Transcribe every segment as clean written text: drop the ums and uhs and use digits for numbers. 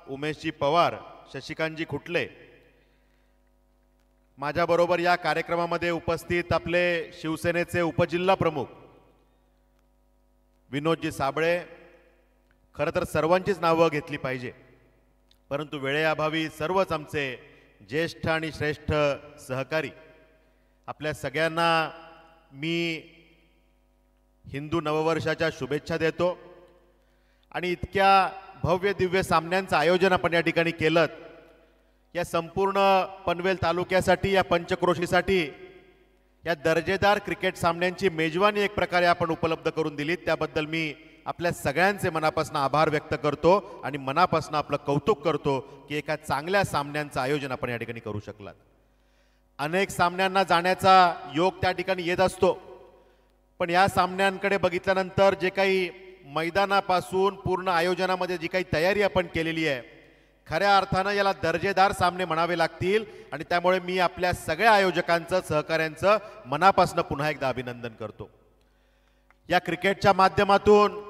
उमेशजी पवार, शशिकांतजी खुटले, माझ्याबरोबर या कार्यक्रमामध्ये उपस्थित आपले शिवसेनेचे उपजिल्हा प्रमुख विनोदजी साबळे, खरं तर सर्वांचीच नावं घेतली पाहिजे, परंतु वेळेअभावी सर्वच आमचे ज्येष्ठ आणि श्रेष्ठ सहकारी, आपल्या सगळ्यांना मी हिंदू नववर्षाच्या शुभेच्छा देतो. आणि इतक्या भव्य दिव्य सामन्यांचं आयोजन आपण या ठिकाणी केलं. या संपूर्ण पनवेल तालुक्यासाठी, या पंचक्रोशीसाठी या दर्जेदार क्रिकेट सामन्यांची मेजवानी एक प्रकारे आपण उपलब्ध करून दिली, त्याबद्दल मी आपल्या सगळ्यांचे मनापासून आभार व्यक्त करतो आणि मनापासून आपलं कौतुक करतो की एका चांगल्या सामन्यांचं आयोजन आपण या ठिकाणी करू शकलात. अनेक सामन्यांना जाण्याचा योग त्या ठिकाणी येत असतो, पण या सामन्यांकडे बघितल्यानंतर जे काही मैदानापासून पूर्ण आयोजनामध्ये जी काही तयारी आपण केलेली आहे, खऱ्या अर्थानं याला दर्जेदार सामने म्हणावे लागतील. आणि त्यामुळे मी आपल्या सगळ्या आयोजकांचं, सहकाऱ्यांचं मनापासून पुन्हा एकदा अभिनंदन करतो. या क्रिकेटच्या माध्यमातून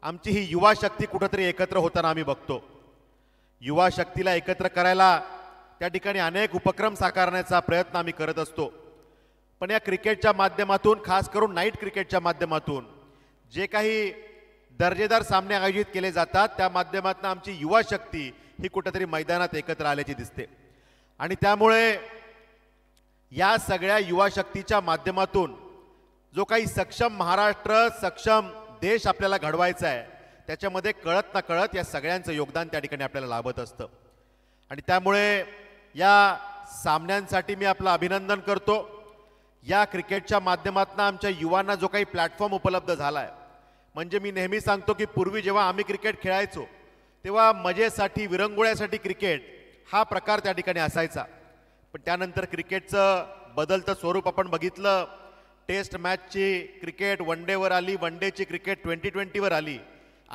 आमची ही युवा शक्ती कुठेतरी एकत्र होताना आम्ही बघतो. युवा शक्तीला एकत्र करायला त्या ठिकाणी अनेक उपक्रम साकारण्याचा प्रयत्न आम्ही करत असतो, पण या क्रिकेटच्या माध्यमातून, खास करून नाईट क्रिकेटच्या माध्यमातून जे काही दर्जेदार सामने आयोजित केले जातात, त्या माध्यमातून आमची युवा शक्ती ही कुठेतरी मैदानात एकत्र आल्याची दिसते. आणि त्यामुळे या सगळ्या युवा शक्तीच्या माध्यमातून जो काही सक्षम महाराष्ट्र, सक्षम देश आपल्याला घडवायचा आहे, त्याच्यामध्ये कळत ना कळत या सगळ्यांचं योगदान त्या ठिकाणी आपल्याला लाभत असतं. आणि त्यामुळे या सामन्यांसाठी मी आपलं अभिनंदन करतो. या क्रिकेटच्या माध्यमातून आमच्या युवांना जो काही प्लॅटफॉर्म उपलब्ध झाला आहे, म्हणजे मी नेहमी सांगतो की पूर्वी जेव्हा आम्ही क्रिकेट खेळायचो तेव्हा मजेसाठी, विरंगुळ्यासाठी क्रिकेट हा प्रकार त्या ठिकाणी असायचा, पण त्यानंतर क्रिकेटचं बदलतं स्वरूप आपण बघितलं. टेस्ट मॅचची क्रिकेट वन डेवर आली, वन डेची क्रिकेट 2020वर आली,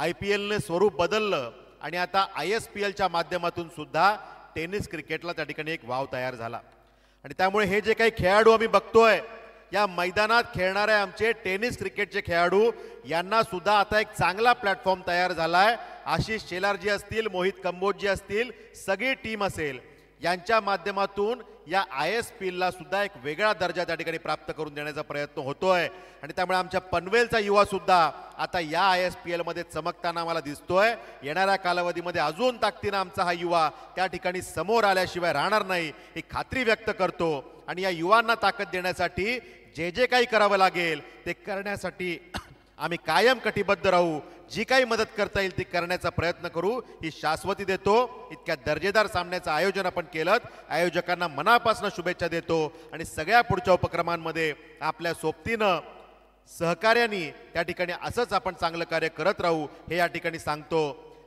IPLने स्वरूप बदललं आणि आता ISPLच्या माध्यमातून सुद्धा टेनिस क्रिकेटला त्या ठिकाणी एक वाव तयार झाला. आणि त्यामुळे हे जे काही खेळाडू आम्ही बघतोय, या मैदानात खेळणारे आमचे टेनिस क्रिकेटचे खेळाडू यांना सुद्धा आता एक चांगला प्लॅटफॉर्म तयार झालाय. आशिष शेलारजी असतील, मोहित कंबोजजी असतील, सगळी टीम असेल, यांच्या माध्यमातून या ISPLला सुद्धा एक वेगळा दर्जा त्या ठिकाणी प्राप्त करून देण्याचा प्रयत्न होतोय. आणि त्यामुळे आमच्या पनवेलचा युवा सुद्धा आता या ISPLमध्ये चमकताना मला दिसतोय. येणाऱ्या कालावधीमध्ये अजून ताकदीनं आमचा हा युवा त्या ठिकाणी समोर आल्याशिवाय राहणार नाही, ही खात्री व्यक्त करतो. आणि या युवांना ताकद देण्यासाठी जे जे काही करावं लागेल ते करण्यासाठी आम्ही कायम कटिबद्ध राहू. जी काही मदत करता येईल ती करण्याचा प्रयत्न करू, ही शाश्वती देतो. इतक्या दर्जेदार सामन्याचं आयोजन आपण केलं, आयोजकांना मनापासून शुभेच्छा देतो. आणि सगळ्या पुढच्या उपक्रमांमध्ये आपल्या सोबतीनं, सहकार्याने त्या ठिकाणी असंच आपण चांगलं कार्य करत राहू, हे या ठिकाणी सांगतो.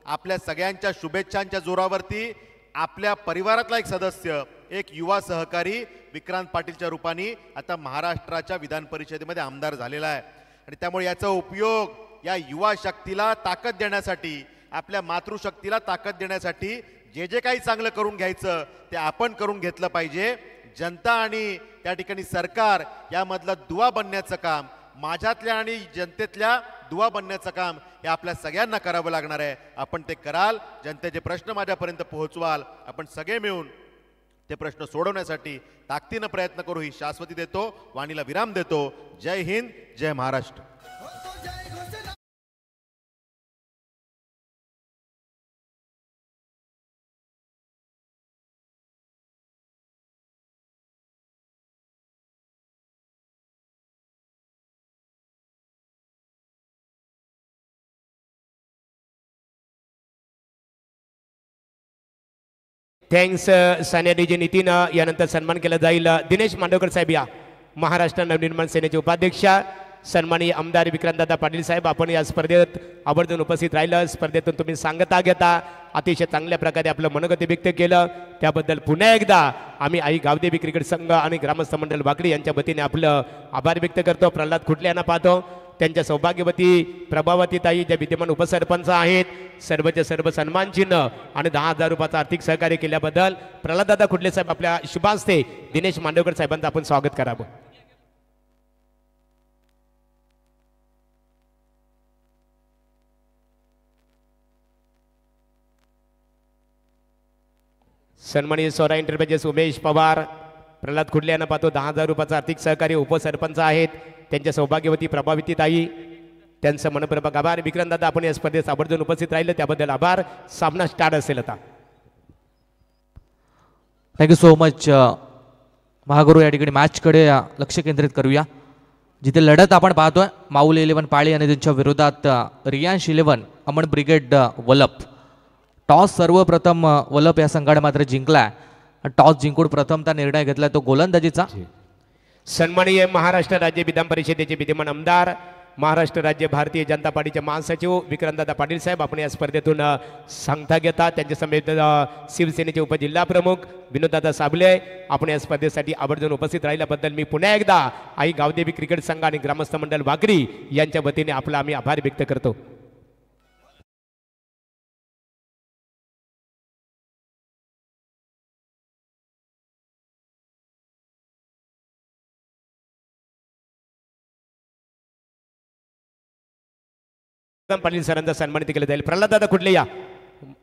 आपल्या सगळ्यांच्या शुभेच्छांच्या जोरावरती आपल्या परिवारातला एक सदस्य, एक युवा सहकारी विक्रांत पाटीलच्या रूपाने आता महाराष्ट्राच्या विधान परिषदेमध्ये आमदार झालेला आहे. आणि त्यामुळे याचा उपयोग या युवा शक्तीला ताकद देण्यासाठी, आपल्या मातृशक्तीला ताकद देण्यासाठी जे जे काही चांगलं करून घ्यायचं ते आपण करून घेतलं पाहिजे. जनता आणि त्या ठिकाणी सरकार यामधलं दुवा बनण्याचं काम, माझ्यातल्या आणि जनतेतल्या दुवा बनण्याचं काम हे आपल्या सगळ्यांना करावं लागणार आहे. आपण ते कराल, जनतेचे प्रश्न माझ्यापर्यंत पोहोचवाल, आपण सगळे मिळून ते प्रश्न सोडवण्यासाठी ताकदीनं प्रयत्न करू, ही शाश्वती देतो. वाणीला विराम देतो. जय हिंद, जय महाराष्ट्र. Thanks Sania DJ Nitin. यानंतर सन्मान केला जाईल दिनेश मांडवकर साहेब, या महाराष्ट्र नवनिर्माण सेनेचे उपाध्यक्ष, सन्माननीय आमदार विक्रांतदादा पाटील साहेब, आपण या स्पर्धेत आवर्जून उपस्थित राहिलं. स्पर्धेतून तुम्ही सांगता घेता अतिशय चांगल्या प्रकारे आपलं मनोगत व्यक्त केलं, त्याबद्दल पुन्हा एकदा आम्ही आई गावदेवी क्रिकेट संघ आणि ग्रामस्थ मंडळ वाकडी यांच्या वतीने आपलं आभार व्यक्त करतो. प्रल्हाद खुटले यांना पाहतो, त्यांच्या सौभाग्यवती प्रभावती ताई ज्या विद्यमान उपसरपंच आहेत, सर्वच्या सर्व सन्मान चिन्ह आणि 10,000 रुपयाचं आर्थिक सहकार्य केल्याबद्दल प्रल्हाददादा खुटले साहेब आपल्या शुभास्ते दिनेश मांडवकर साहेबांचं आपण स्वागत करावं. सन्माननीय स्वरा एंटरप्राइजेस उमेश पवार, प्रल्हाद खुडले यांना पाहतो 10,000 रुपयाचा आर्थिक सहकार्य उपसरपंच आहेत त्यांच्या सौभाग्यवती प्रभाविती ताई, त्यांचं मनपूर्वक आभार. विक्रमदादा आपण या स्पर्धेत आवर्जून उपस्थित राहिले त्याबद्दल आभार. सामना स्टार्ट असेल आता. Thank you so much. महागुरू या ठिकाणी मॅचकडे लक्ष केंद्रित करूया, जिथे लढत आपण पाहतोय माऊली 11 पाळी आणि त्यांच्या विरोधात रियांश 11 अमन ब्रिगेड वलप. टॉस सर्वप्रथम वलप या संघाने मात्र जिंकलाय. टॉस जिंकून प्रथमता निर्णय घेतलाय तो गोलंदाजीचा. सन्माननीय महाराष्ट्र राज्य विधान परिषदेचे विद्यमान आमदार, महाराष्ट्र राज्य भारतीय जनता पार्टीचे महासचिव विक्रमदादा पाटील साहेब आपण या स्पर्धेतून सांगता घेतात. त्यांच्या समेत शिवसेनेचे उपजिल्हा प्रमुख विनोददादा साबले आपण या स्पर्धेसाठी आवर्जून उपस्थित राहिल्याबद्दल मी पुन्हा एकदा आई गावदेवी क्रिकेट संघ आणि ग्रामस्थ मंडळ वाकडी यांच्या वतीने आपला आम्ही आभार व्यक्त करतो. पाटील सरांचा सन्मानित केलं जाईल. प्रल्हाददादा खुडले या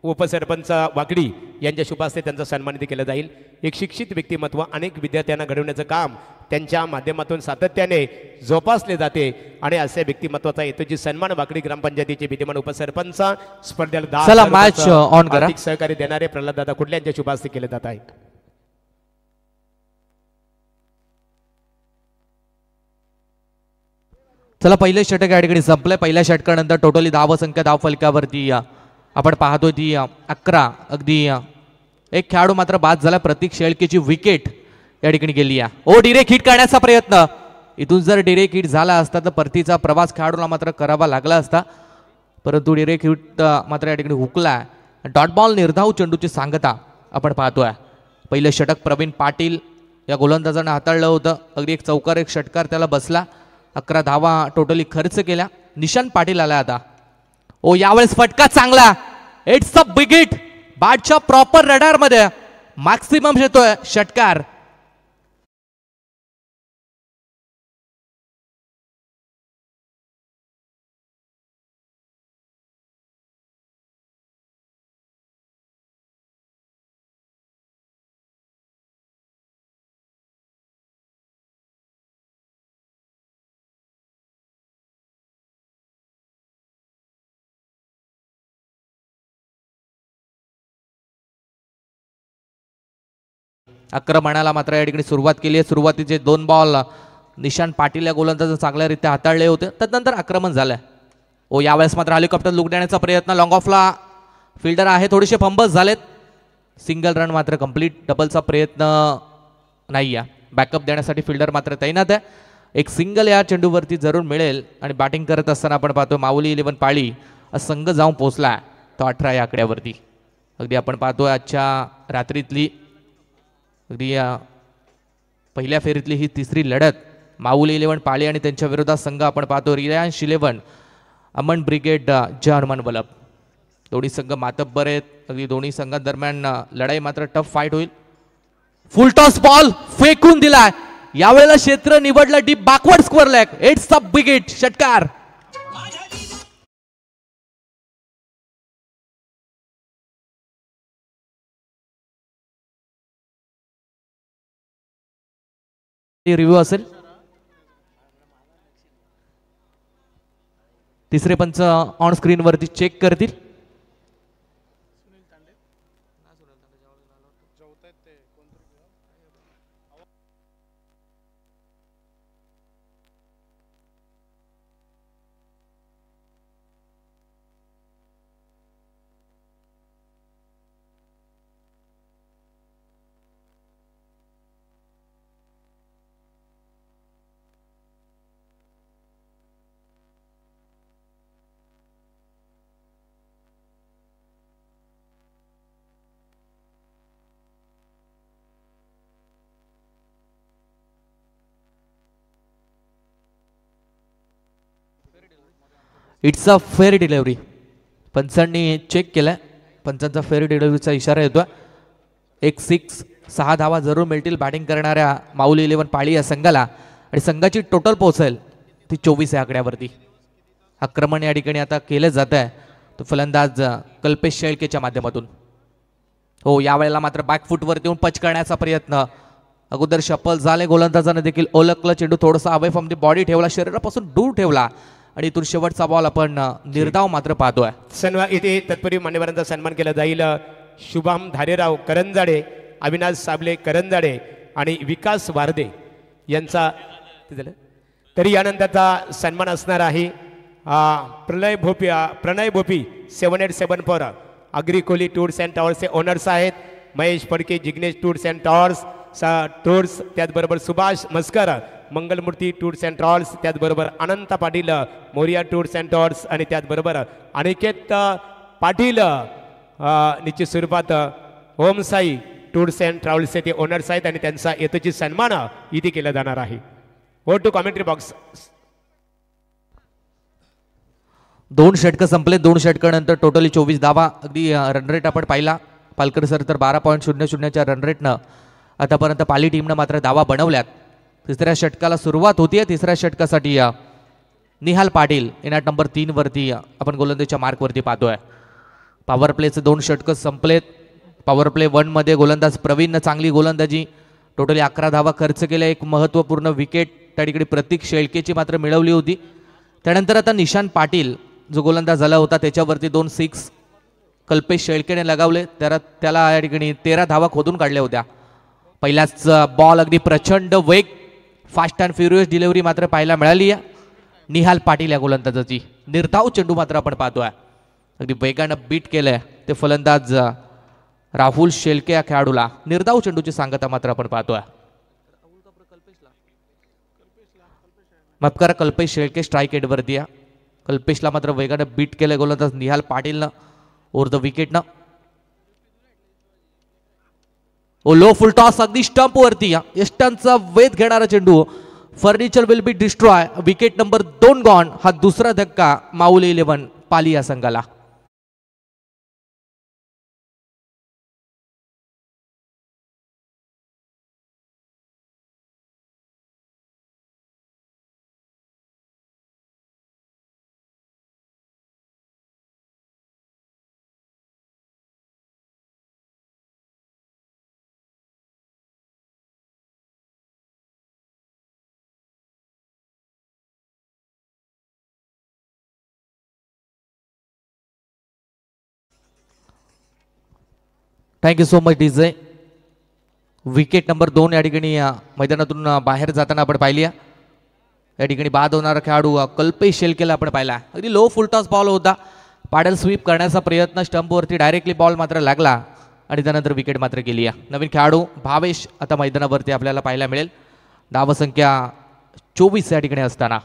उपसरपंच वाकडी यांच्या शुभ हस्ते त्यांचा सन्मानित केलं जाईल. एक शिक्षित व्यक्तिमत्व अनेक विद्यार्थ्यांना घडवण्याचं काम त्यांच्या माध्यमातून सातत्याने जोपासले जाते आणि अशा व्यक्तिमत्वाचा हेतूची सन्मान वाकडी ग्रामपंचायतीचे विद्यमान उपसरपंच स्पर्धेला चला मॅच ऑन करा. आर्थिक सहकार्य देणारे प्रल्हाददादा खुडले यांच्या शुभ हस्ते केले जात आहे. चला पहिले षटक या ठिकाणी संपलंय. पहिल्या षटकानंतर टोटली धावसंख्या धाव फलकावरती आपण पाहतोय ती 11. अगदी एक खेळाडू मात्र बाद झाला. प्रतीक शेळकेची विकेट या ठिकाणी गेली आहे. ओ डिरेक्ट हिट करण्याचा प्रयत्न, इथून जर डिरेक्ट हिट झाला असता तर परतीचा प्रवास खेळाडूला मात्र करावा लागला असता, परंतु डिरेक्ट हिट मात्र या ठिकाणी हुकला. डॉट बॉल निर्धाव चेंडूची सांगता आपण पाहतोय. पहिलं षटक प्रवीण पाटील या गोलंदाजानं हाताळलं होतं. अगदी एक चौकार एक षटकार त्याला बसला. 11 धावा टोटली खर्च केल्या. निशांत पाटील आला आता. ओ यावेळेस फटका चांगला. It's a big hit. बॅटच्या प्रॉपर रडार मध्ये मॅक्सिमम येतोय षटकार. आक्रमणाला मात्र या ठिकाणी सुरुवात केली आहे. सुरुवातीचे 2 बॉल निशांत पाटील या गोलंदाजाने चांगल्यारीत्या हाताळले होते, त्यानंतर आक्रमण झालंय. ओ यावेळेस मात्र हेलिकॉप्टर लुकण्याचा प्रयत्न. लॉंग ऑफला फिल्डर आहे, थोडेसे फंबल्स झालेत. सिंगल रन मात्र कंप्लीट. डबलचा प्रयत्न नाही आहे. बॅकअप देण्यासाठी फिल्डर मात्र तैनात आहे. एक सिंगल या चेंडूवरती जरूर मिळेल. आणि बॅटिंग करत असताना आपण पाहतो माऊली 11 पाळी संघ जाऊन पोहोचला तो 18 या आकड्यावरती. अगदी आपण पाहतोय आजच्या रात्रीतली अगदी पहिल्या फेरीतली ही तिसरी लढत. माऊली 11 पाळी आणि त्यांच्या विरोधात संघ आपण पाहतो Reliance 11 Aman brigade German Valap. दोन्ही संघ मातब्बर आहेत. अगदी दोन्ही संघांदरम्यान लढाई मात्र टफ फाईट होईल. फुल टॉस बॉल फेकून दिलाय. यावेळेला क्षेत्र निवडलं deep backward square leg. It's a big hit. षटकार. रिव्ह्यू असेल. तिसरे पंच ऑन स्क्रीन वरती चेक करतील. It's a fair delivery. पंचांनी चेक केलाय. पंचांचा फेअर डिलिव्हरीचा इशारा येतोय. एक 6 6 धावा जरूर मिळतील बॅटिंग करणाऱ्या माऊली 11 पाळी या संघाला. आणि संघाची टोटल पोहोचेल ती 24 या आकड्यावरती. आक्रमण या ठिकाणी आता केलं जात आहे तो फलंदाज कल्पेश शेळकेच्या माध्यमातून. हो यावेळेला मात्र बॅकफूटवरती येऊन पच करण्याचा प्रयत्न, अगोदर शपल झाले, गोलंदाजाने देखील ओळखलं, चेंडू थोडासा अवे फ्रॉम द बॉडी ठेवला, शरीरापासून दूर ठेवला आणि इथून शेवटचा बॉल आपण निर्धाव मात्र पाहतोय. सन्मान इथे तत्पूर्वी मान्यवरांचा सन्मान केला जाईल. शुभम धारेराव करंजाडे, अविनाश साबले करंजाडे आणि विकास वारदे यांचा तरी यानंतरचा सन्मान असणार आहे प्रणय भोपी 7874 अग्री कोहली टूर्स अँड टॉवर्सचे ओनर्स आहेत. Mahesh Phadke Jignesh tours and tours त्याचबरोबर Subhash Maskar Mangalmurti tours and travels, त्याचबरोबर Anant Patil Morya tours and tours आणि त्याचबरोबर अनिकेत पाटील निश्चित स्वरूपात ओम साई टूर्स अँड ट्रॅव्हल्सचे ते ओनर्स आहेत आणि त्यांचा येतोची सन्मान इथे केला जाणार आहे. Over to commentary box. 2 षटकं संपले. 2 षटकानंतर टोटली 24 धावा. अगदी रनरेट आपण पाहिला पालकर सर तर 12.00च्या रनरेटनं आतापर्यंत पाली टीमनं मात्र धावा बनवल्यात. तिसऱ्या षटकाला सुरुवात होतीये. तिसऱ्या षटकासाठी निहाल पाटील इनाट नंबर 3 वरती आपण गोलंदाजीच्या मार्कवरती पाहतोय. पॉवर प्लेचे 2 षटकं संपलेत. पॉवर प्ले 1 मध्ये गोलंदाज प्रवीणनं चांगली गोलंदाजी, टोटली 11 धावा खर्च केल्या. एक महत्त्वपूर्ण विकेट त्या ठिकाणी प्रतीक शेळकेची मात्र मिळवली होती. त्यानंतर आता निशांत पाटील जो गोलंदाज झाला होता त्याच्यावरती 2 6 कल्पेश शेळकेने लगावले. त्याला या ठिकाणी 13 धावा खोदून काढल्या होत्या. पहिल्याच बॉल अगदी प्रचंड वेग, फास्ट अँड फ्युरियस डिलिव्हरी मात्र पाहायला मिळाली आहे निहाल पाटील या गोलंदाजाची. निर्धाव चेंडू मात्र आपण पाहतोय. अगदी वेगानं बीट केलंय ते फलंदाज राहुल शेळके या खेळाडूला. निर्धाव चेंडूची सांगता मात्र आपण पाहतोय. माफ करा, कल्पेश शेळके स्ट्राईक एंडवरती आहे. कल्पेशला मात्र वेगानं बीट केलंय गोलंदाज निहाल पाटीलनं ओव्हर द विकेटनं. लो फुल टॉस अगदी स्टंप वरती यष्टांचा वेध घेणारा चेंडू. Furniture will be destroy. Wicket number 2 gone. हा दुसरा धक्का माऊली 11 पाली या संघाला. Thank you so much DJ. Wicket number 2 या ठिकाणी मैदानातून बाहेर जाताना आपण पाहिली. या ठिकाणी बाद होणारा खेळाडू कल्पेश शेळकेला आपण पाहिला. अगदी लो फुलटॉस बॉल होता. पॅडल स्वीप करण्याचा प्रयत्न, स्टंपवरती डायरेक्टली बॉल मात्र लागला आणि त्यानंतर विकेट मात्र गेली. नवीन खेळाडू भावेश आता मैदानावरती आपल्याला पाहायला मिळेल. धावसंख्या 24 या ठिकाणी असताना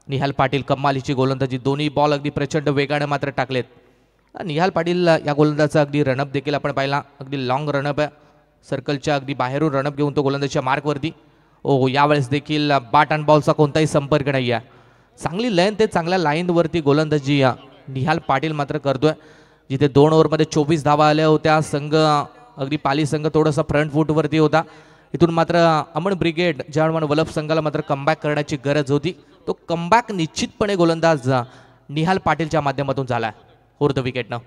निहाल पाटील कमालीची गोलंदाजी. दोन्ही बॉल अगदी प्रचंड वेगाने मात्र टाकलेत. निहाल पाटील या गोलंदाजाचा अगदी रनअप देखील आपण पाहिला. अगदी लॉंग रनअप आहे. सर्कलच्या अगदी बाहेरून रनअप घेऊन तो गोलंदाजीच्या मार्कवरती. ओ यावेळेस देखील बॅट अँड बॉलचा कोणताही संपर्क नाही आहे. चांगली लेंथ आहे, चांगल्या लाईनवरती गोलंदाजी निहाल पाटील मात्र करतोय. जिथे 2 ओव्हरमध्ये 24 धावा आल्या होत्या. संघ अगदी पाली संघ थोडासा फ्रंट फूटवरती होता. इथून मात्र अमन ब्रिगेड जवान वल्लभ संघाला मात्र कमबॅक करण्याची गरज होती. तो कमबॅक निश्चितपणे गोलंदाज निहाल पाटीलच्या माध्यमातून झाला ओव्हर द विकेटनं.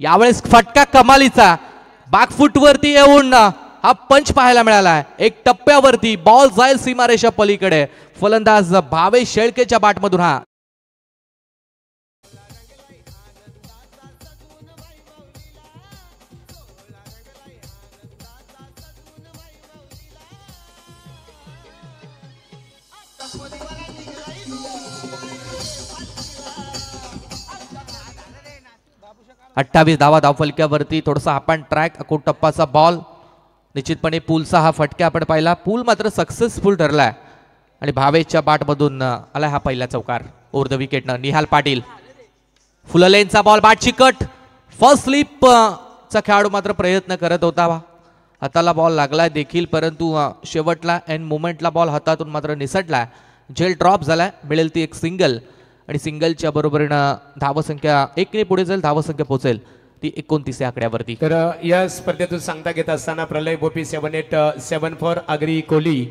यावेळेस फटका कमालीचा. बॅकफूटवरती येऊन हा पंच पाहायला मिळाला. एक टप्प्यावरती बॉल जाईल सीमारेषा पलीकडे. फलंदाज भावेश शेळकेच्या बॅटमधून हा. अठ्ठावीस धावा धावफलक्यावरती. थोडासा आपण ट्रॅक अको टप्पाचा बॉल. निश्चितपणे पूलचा हा फटका आपण पाहिला. पूल मात्र सक्सेसफुल ठरलाय आणि भावेशच्या बॅटमधून आला हा पहिला चौकार ओव्हर द विकेटनं. निहाल पाटील फुललेनचा बॉल बॅटची कट. फर्स्ट स्लिप चा खेळाडू मात्र प्रयत्न करत होता. हाताला बॉल लागलाय देखील परंतु शेवटला एंड मोमेंटला बॉल हातातून मात्र निसटलाय. झेल ड्रॉप झालाय. मिळेल ती एक सिंगल आणि सिंगलच्या बरोबरीनं धावसंख्या 1 ने पुढे जाईल. धावसंख्या पोहोचेल ती 29 या आकड्यावरती. तर या स्पर्धेतून सांगता घेत असताना प्रलय भोपी 7874 अग्री कोहली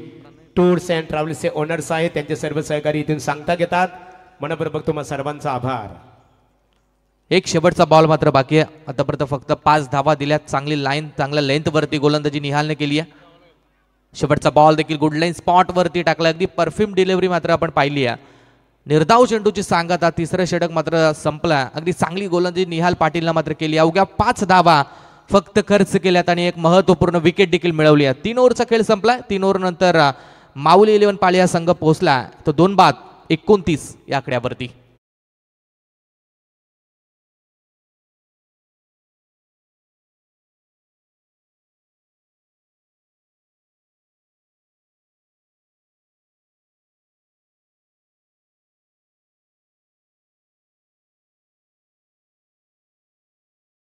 टूर्स अँड ट्रॅव्हल्सचे ओनर्स आहेत. त्यांचे सर्व सहकारी इथून सांगता घेतात. मनपूर्वक तुम्हा सर्वांचा आभार. एक शेवटचा बॉल मात्र बाकी आहे. आतापर्यंत फक्त 5 धावा दिल्यात. चांगली लाईन, चांगल्या लेंथवरती गोलंदाजी निहालने केली आहे. शेवटचा बॉल देखील गुड लाईन स्पॉटवरती टाकला. अगदी परफ्यूम डिलिव्हरी मात्र आपण पाहिली आहे. निर्धाव चेंडूची सांगता. तिसरं षटक मात्र संपला. अगदी चांगली गोलंदाजी निहाल पाटीलला मात्र केली. अवघ्या 5 धावा फक्त खर्च केल्यात आणि एक महत्त्वपूर्ण विकेट देखील मिळवली आहे. 3 ओव्हरचा खेळ संपला. 3 ओव्हर नंतर माऊली 11 पालिया संघ पोहोचला. तो 2 बाद 29 या आकड्यावरती.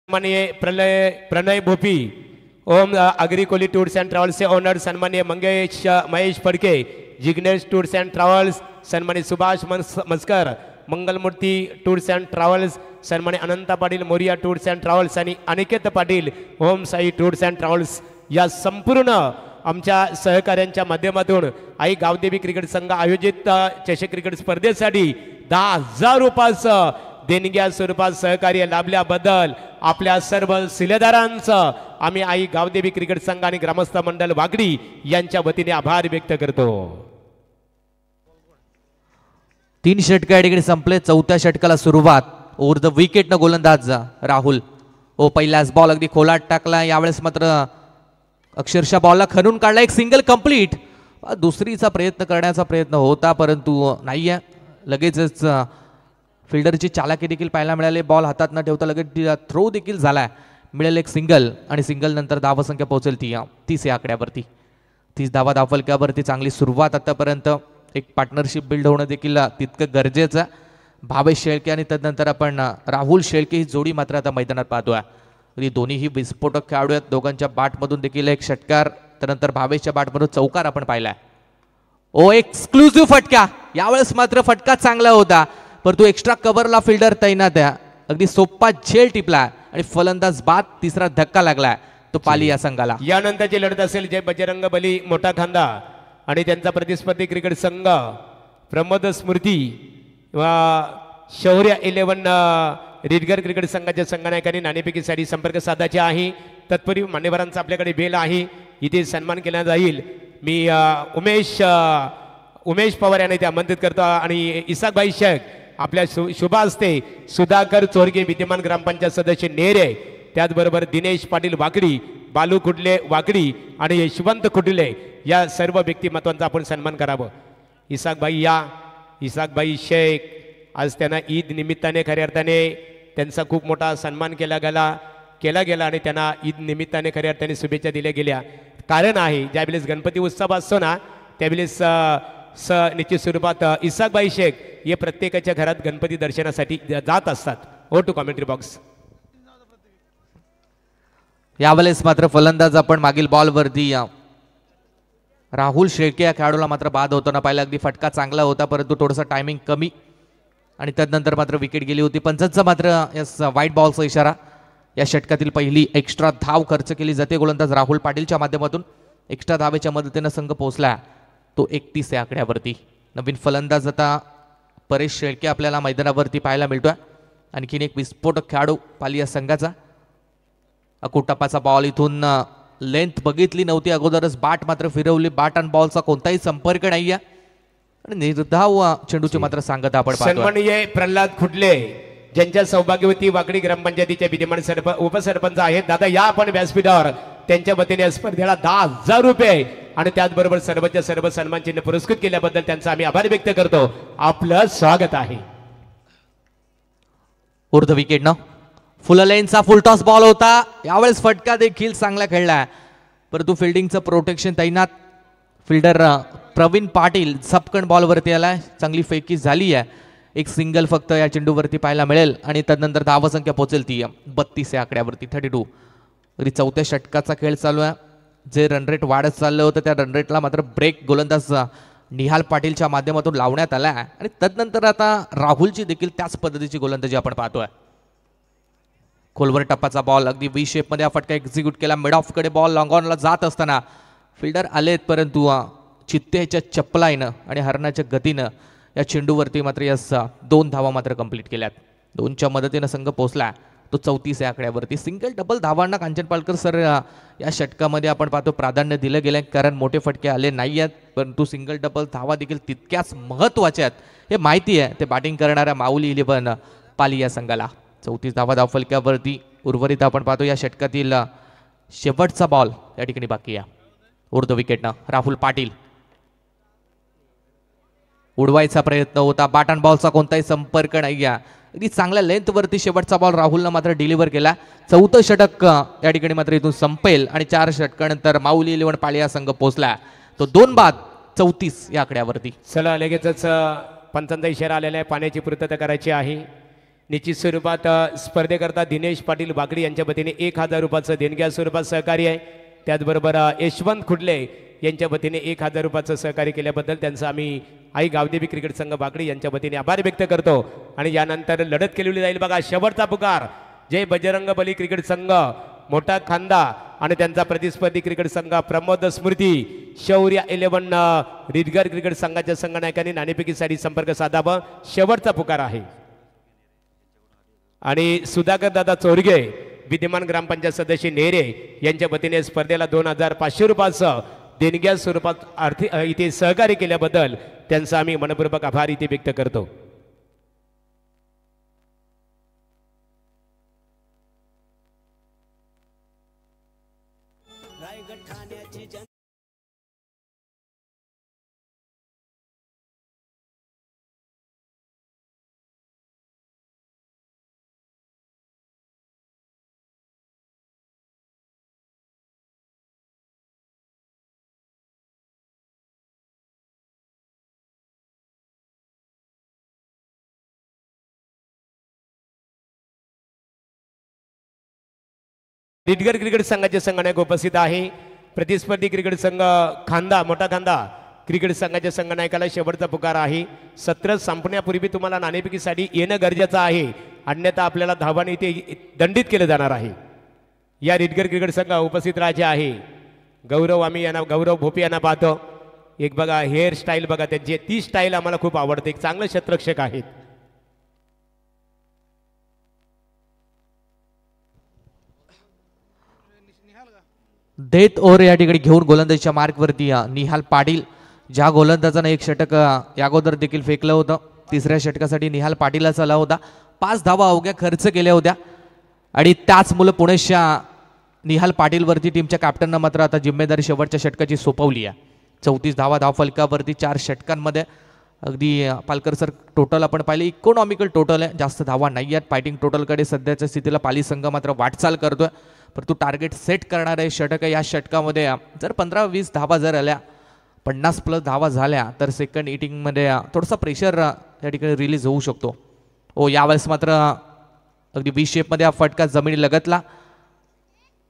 सन्माननीय प्रणय भोपी ओम अग्री कोली टूर्स अँड ट्रॅव्हल्सचे ओनर सन्माननीय Mahesh Phadke, Jignesh tours and travels सन्माननीय Subhash Maskar, Mangalmurti tours and travels सन्माननीय Ananta Patil, Morya tours and travels आणि Aniket Patil Om Sai tours and travels या संपूर्ण आमच्या सहकार्यांच्या माध्यमातून आई गावदेवी क्रिकेट संघ आयोजित चषक क्रिकेट स्पर्धेसाठी 10,000 रुपयाचं देणग्या स्वरूपात सहकार्य लाभल्याबद्दल आपल्या सर्व शिलेदारांचं आम्ही आई गावदेवी क्रिकेट संघ आणि ग्रामस्थ मंडळ वागडी यांच्या वतीने आभार व्यक्त करतो. 3 षटक या ठिकाणी संपले. 4थ्या षटकाला सुरुवात. ओव्हर द विकेट न गोलंदाज राहुल. पहिलाच बॉल अगदी खोलात टाकला. यावेळेस मात्र अक्षरशः बॉलला खणून काढला. एक सिंगल कंप्लीट. दुसरीचा प्रयत्न करण्याचा प्रयत्न होता परंतु नाही आहे. लगेचच फिल्डरची चालाकी देखील पाहायला मिळाली. बॉल हातात न ठेवता लगेच थ्रो देखील झाला. मिळेल एक सिंगल आणि सिंगल नंतर धावसंख्या पोहोचेल 30 या आकड्यावरती. 30 धावा धावफलक्यावरती चांगली सुरुवात. आतापर्यंत एक पार्टनरशिप बिल्ड होणं देखील तितकं गरजेचं. भावेश शेळके आणि तदनंतर आपण राहुल शेळके ही जोडी मात्र आता मैदानात पाहतोय. दोन्हीही विस्फोटक खेळाडू आहेत. दोघांच्या बॅटमधून देखील एक षटकार, त्यानंतर भावेशच्या बॅटमधून चौकार आपण पाहिलाय. एक्सक्लुझिव्ह फटका. यावेळेस मात्र फटका चांगला होता परंतु एक्स्ट्रा कव्हरला फिल्डर तैनात आहे. अगदी सोपा झेल टिपला आणि फलंदाज बाद. तिसरा धक्का लागला तो पाली या संघाला. यानंतरची लढत असेल जय बजरंग बली मोठा खांदा आणि त्यांचा प्रतिस्पर्धी क्रिकेट संघ प्रमोद स्मृती शौर्य 11 रिडगर क्रिकेट संघाच्या संघनायकांनी नाणेफेकीसाठी संपर्क साधायचे आहे. तत्पूर्वी मान्यवरांचा आपल्याकडे बेल आहे. इथे सन्मान केला जाईल. मी उमेश पवार यांना इथे आमंत्रित करतो आणि इसाकभाई शेख आपल्या शुभ हस्ते सुधाकर चोरगे विद्यमान ग्रामपंचायत सदस्य नेरे, त्याचबरोबर दिनेश पाटील वाकडी, बालू कुडले वाकडी आणि यशवंत कुडले या सर्व व्यक्तिमत्वांचा आपण सन्मान करावं. इसाकभाई शेख आज त्यांना ईद निमित्ताने खऱ्या अर्थाने त्यांचा खूप मोठा सन्मान केला गेला आणि त्यांना ईद निमित्ताने खऱ्या अर्थाने शुभेच्छा दिल्या गेल्या. कारण आहे ज्यावेळेस गणपती उत्सव असतो ना त्यावेळेस निश्चित स्वरूपात इसाकभाई शेख हे प्रत्येकाच्या घरात गणपती दर्शनासाठी जात असतात. Over to commentary box. यावेळेस मात्र फलंदाज आपण मागील बॉलवरती राहुल शेळके या खेळाडूला मात्र बाद होताना पाहिला. अगदी फटका चांगला होता परंतु थोडासा टायमिंग कमी आणि त्यानंतर मात्र विकेट गेली होती. पंचांचा मात्र व्हाईट बॉलचा इशारा. या षटकातील पहिली एक्स्ट्रा धाव खर्च केली जाते गोलंदाज राहुल पाटीलच्या माध्यमातून. एक्स्ट्रा धावेच्या मदतीने संघ पोहोचला तो 31 या आकड्यावरती. नवीन फलंदाज आता परेश शेळके आपल्याला मैदानावरती पाहायला मिळतोय. आणखीन एक विस्फोटक खेळाडू पाली या संघाचा. अकुटप्पाचा बॉल इथून लेंथ बघितली नव्हती अगोदरच बाट मात्र फिरवली. बाट आणि बॉलचा कोणताही संपर्क नाहीये आणि निर्धाव चेंडूची मात्र सांगता आपण पाहतोय. सन्माननीय प्रल्हाद खुटले ज्यांच्या सौभाग्यवती वाकडी ग्रामपंचायतीच्या विद्यमान उपसरपंच आहेत. दादा या आपण व्यासपीठावर त्यांच्या वतीने स्पर्धेला 10,000 रुपये आणि त्याचबरोबर सर्वच्या सर्व सन्मान चिन्ह पुरस्कृत केल्याबद्दल त्यांचा आम्ही आभार व्यक्त करतो. आपलं स्वागत आहे. उर्ध विकेट न फुल लेनचा फुल टॉस बॉल होता. यावेळेस फटका देखील चांगला खेळला परंतु फिल्डिंगचं प्रोटेक्शन तैनात. फिल्डर प्रवीण पाटील झपकन बॉलवरती आलाय. चांगली फेकी झाली आहे. एक सिंगल फक्त या चेंडूवरती पाहायला मिळेल आणि त्यानंतर धावसंख्या पोहोचेल ती 32 या आकड्यावरती 32. तरी 4थ्या षटकाचा खेळ चालू आहे. जे रनरेट वाढत चाललं होतं त्या रनरेटला मात्र ब्रेक गोलंदाज निहाल पाटीलच्या माध्यमातून लावण्यात आला आणि त्यानंतर आता राहुलची देखील त्याच पद्धतीची गोलंदाजी आपण पाहतोय. खोलवर टप्पाचा बॉल अगदी वी शेप मध्ये हा फटका एक्झिक्यूट केला. मिड ऑफ कडे बॉल लॉंग ऑनला जात असताना फिल्डर आलेत परंतु चित्तेच्या चपलाईनं आणि हरणाच्या गतीनं या चेंडूवरती मात्र या 2 धावा मात्र कंप्लीट केल्यात. 2च्या मदतीनं संघ पोहोचला तो 34 या आकड्यावरती. सिंगल डबल धावांना कांचन पालकर सर या षटकामध्ये आपण पाहतो प्राधान्य दिलं गेलं कारण मोठे फटके आले नाही आहेत, परंतु सिंगल डबल धावा देखील तितक्याच महत्त्वाच्या आहेत हे माहिती आहे ते बॅटिंग करणाऱ्या माऊली 11 पाली या संघाला. 34 धावा धावफलक्यावरती. उर्वरित आपण पाहतो या षटकातील शेवटचा बॉल या ठिकाणी बाकी आहे. उर्ध्व विकेटनं राहुल पाटील. उडवायचा प्रयत्न होता, बॅट अँड बॉलचा कोणताही संपर्क नाही आहे. अगदी चांगल्या लेंथवरती शेवटचा बॉल राहुलनं मात्र डिलिव्हर केला. 4थं षटक या ठिकाणी मात्र इथून संपेल आणि 4 षटकानंतर माऊली 11 पाली हा संघ पोहोचला तो 2 बाद 34 या आकड्यावरती. चला लगेचच पंचांचा इशारा आलेला आहे, पाण्याची पूर्तता करायची आहे. निश्चित स्वरूपात स्पर्धेकरता दिनेश पाटील बागडी यांच्या वतीने 1000 रुपयाचं देणग्या स्वरूपात सहकार्य आहे. त्याचबरोबर यशवंत खुडले यांच्या वतीने 1000 रुपयाचं सहकार्य केल्याबद्दल त्यांचं आम्ही आई गावदेवी क्रिकेट संघ बागडी यांच्या वतीने आभार व्यक्त करतो. आणि यानंतर लढत केलेली जाईल बघा. शेवटचा पुकार जय बजरंग बली क्रिकेट संघ मोठा खांदा आणि त्यांचा प्रतिस्पर्धी क्रिकेट संघ प्रमोद स्मृती शौर्य 11 रिदगर क्रिकेट संघाच्या संघनायकांनी नाणेफेकीसाठी संपर्क साधावा. शेवटचा पुकार आहे. आणि सुधाकर दादा चोरगे विद्यमान ग्रामपंचायत सदस्य नेरे यांच्या वतीने स्पर्धेला 2500 रुपयाचं देणग्या स्वरूपात आर्थिक इथे सहकार्य केल्याबद्दल त्यांचा आम्ही मनपूर्वक आभार इथे व्यक्त करतो. रिदगर क्रिकेट संघाचे संघनायक उपस्थित आहे. प्रतिस्पर्धी क्रिकेट संघ खांदा मोठा खांदा क्रिकेट संघाच्या संघनायकाला शेवटचा पुकार आहे. सत्र संपण्यापूर्वी तुम्हाला नाणेफेकीसाठी येणं गरजेचं आहे, अन्यथा आपल्याला धावाने इथे दंडित केलं जाणार आहे. या रिदगर क्रिकेट संघ उपस्थित राहायचे आहे. गौरव आम्ही यांना गौरव भोपी यांना पाहतो. एक बघा हेअर स्टाईल बघा त्यांची, ती स्टाईल आम्हाला खूप आवडते. एक चांगले क्षेत्ररक्षक आहेत. डेथ ओव्हर या ठिकाणी घेऊन गोलंदाजीच्या मार्कवरती निहाल पाटील. ज्या गोलंदाजानं 1 षटक या अगोदर देखील फेकलं होतं, 3ऱ्या षटकासाठी निहाल पाटीलचा आला होता. 5 धावा अवघ्या खर्च केल्या होत्या आणि त्याच मुलं पुणेच्या निहाल पाटीलवरती टीमच्या कॅप्टननं मात्र आता जिम्मेदारी शेवटच्या षटकाची सोपवली आहे. 34 धावा धावफलकावरती 4 षटकांमध्ये. अगदी पालकर सर टोटल आपण पाहिले इकॉनॉमिकल टोटल आहे, जास्त धावा नाही आहेत. फायटिंग टोटलकडे सध्याच्या स्थितीला पाली संघ मात्र वाटचाल करतोय, परंतु टार्गेट सेट करणारे षटक या षटकामध्ये जर 15-20 धावा जर आल्या, 50+ धावा झाल्या तर सेकंड इनिंगमध्ये थोडासा प्रेशर या ठिकाणी रिलीज होऊ शकतो. यावेळेस मात्र अगदी 20 शेपमध्ये हा फटका जमिनी लगतला.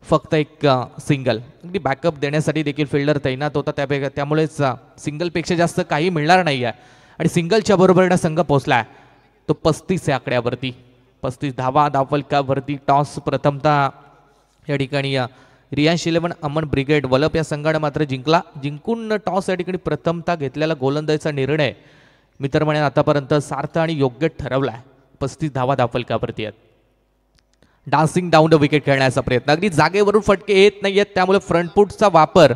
फक्त एक सिंगल. अगदी बॅकअप देण्यासाठी देखील फिल्डर तैनात होता, त्यामुळेच सिंगलपेक्षा जास्त काही मिळणार नाही आहे. आणि सिंगलच्या बरोबरीनं संघ पोहोचला तो 35 या आकड्यावरती. 35 धावा धावफलकावरती. टॉस प्रथमतः या ठिकाणी रियांश 11 अमन ब्रिगेड वलप या संघाने मात्र जिंकला. जिंकून टॉस या ठिकाणी प्रथमतः घेतलेला गोलंदाजीचा निर्णय मी तर म्हणेन आतापर्यंत सार्थ आणि योग्य ठरवला आहे. 35 धावा धावफलकावरती आहेत. डान्सिंग डाऊन द विकेट खेळण्याचा प्रयत्न. अगदी जागेवरून फटके येत नाही आहेत, त्यामुळे फ्रंट फूटचा वापर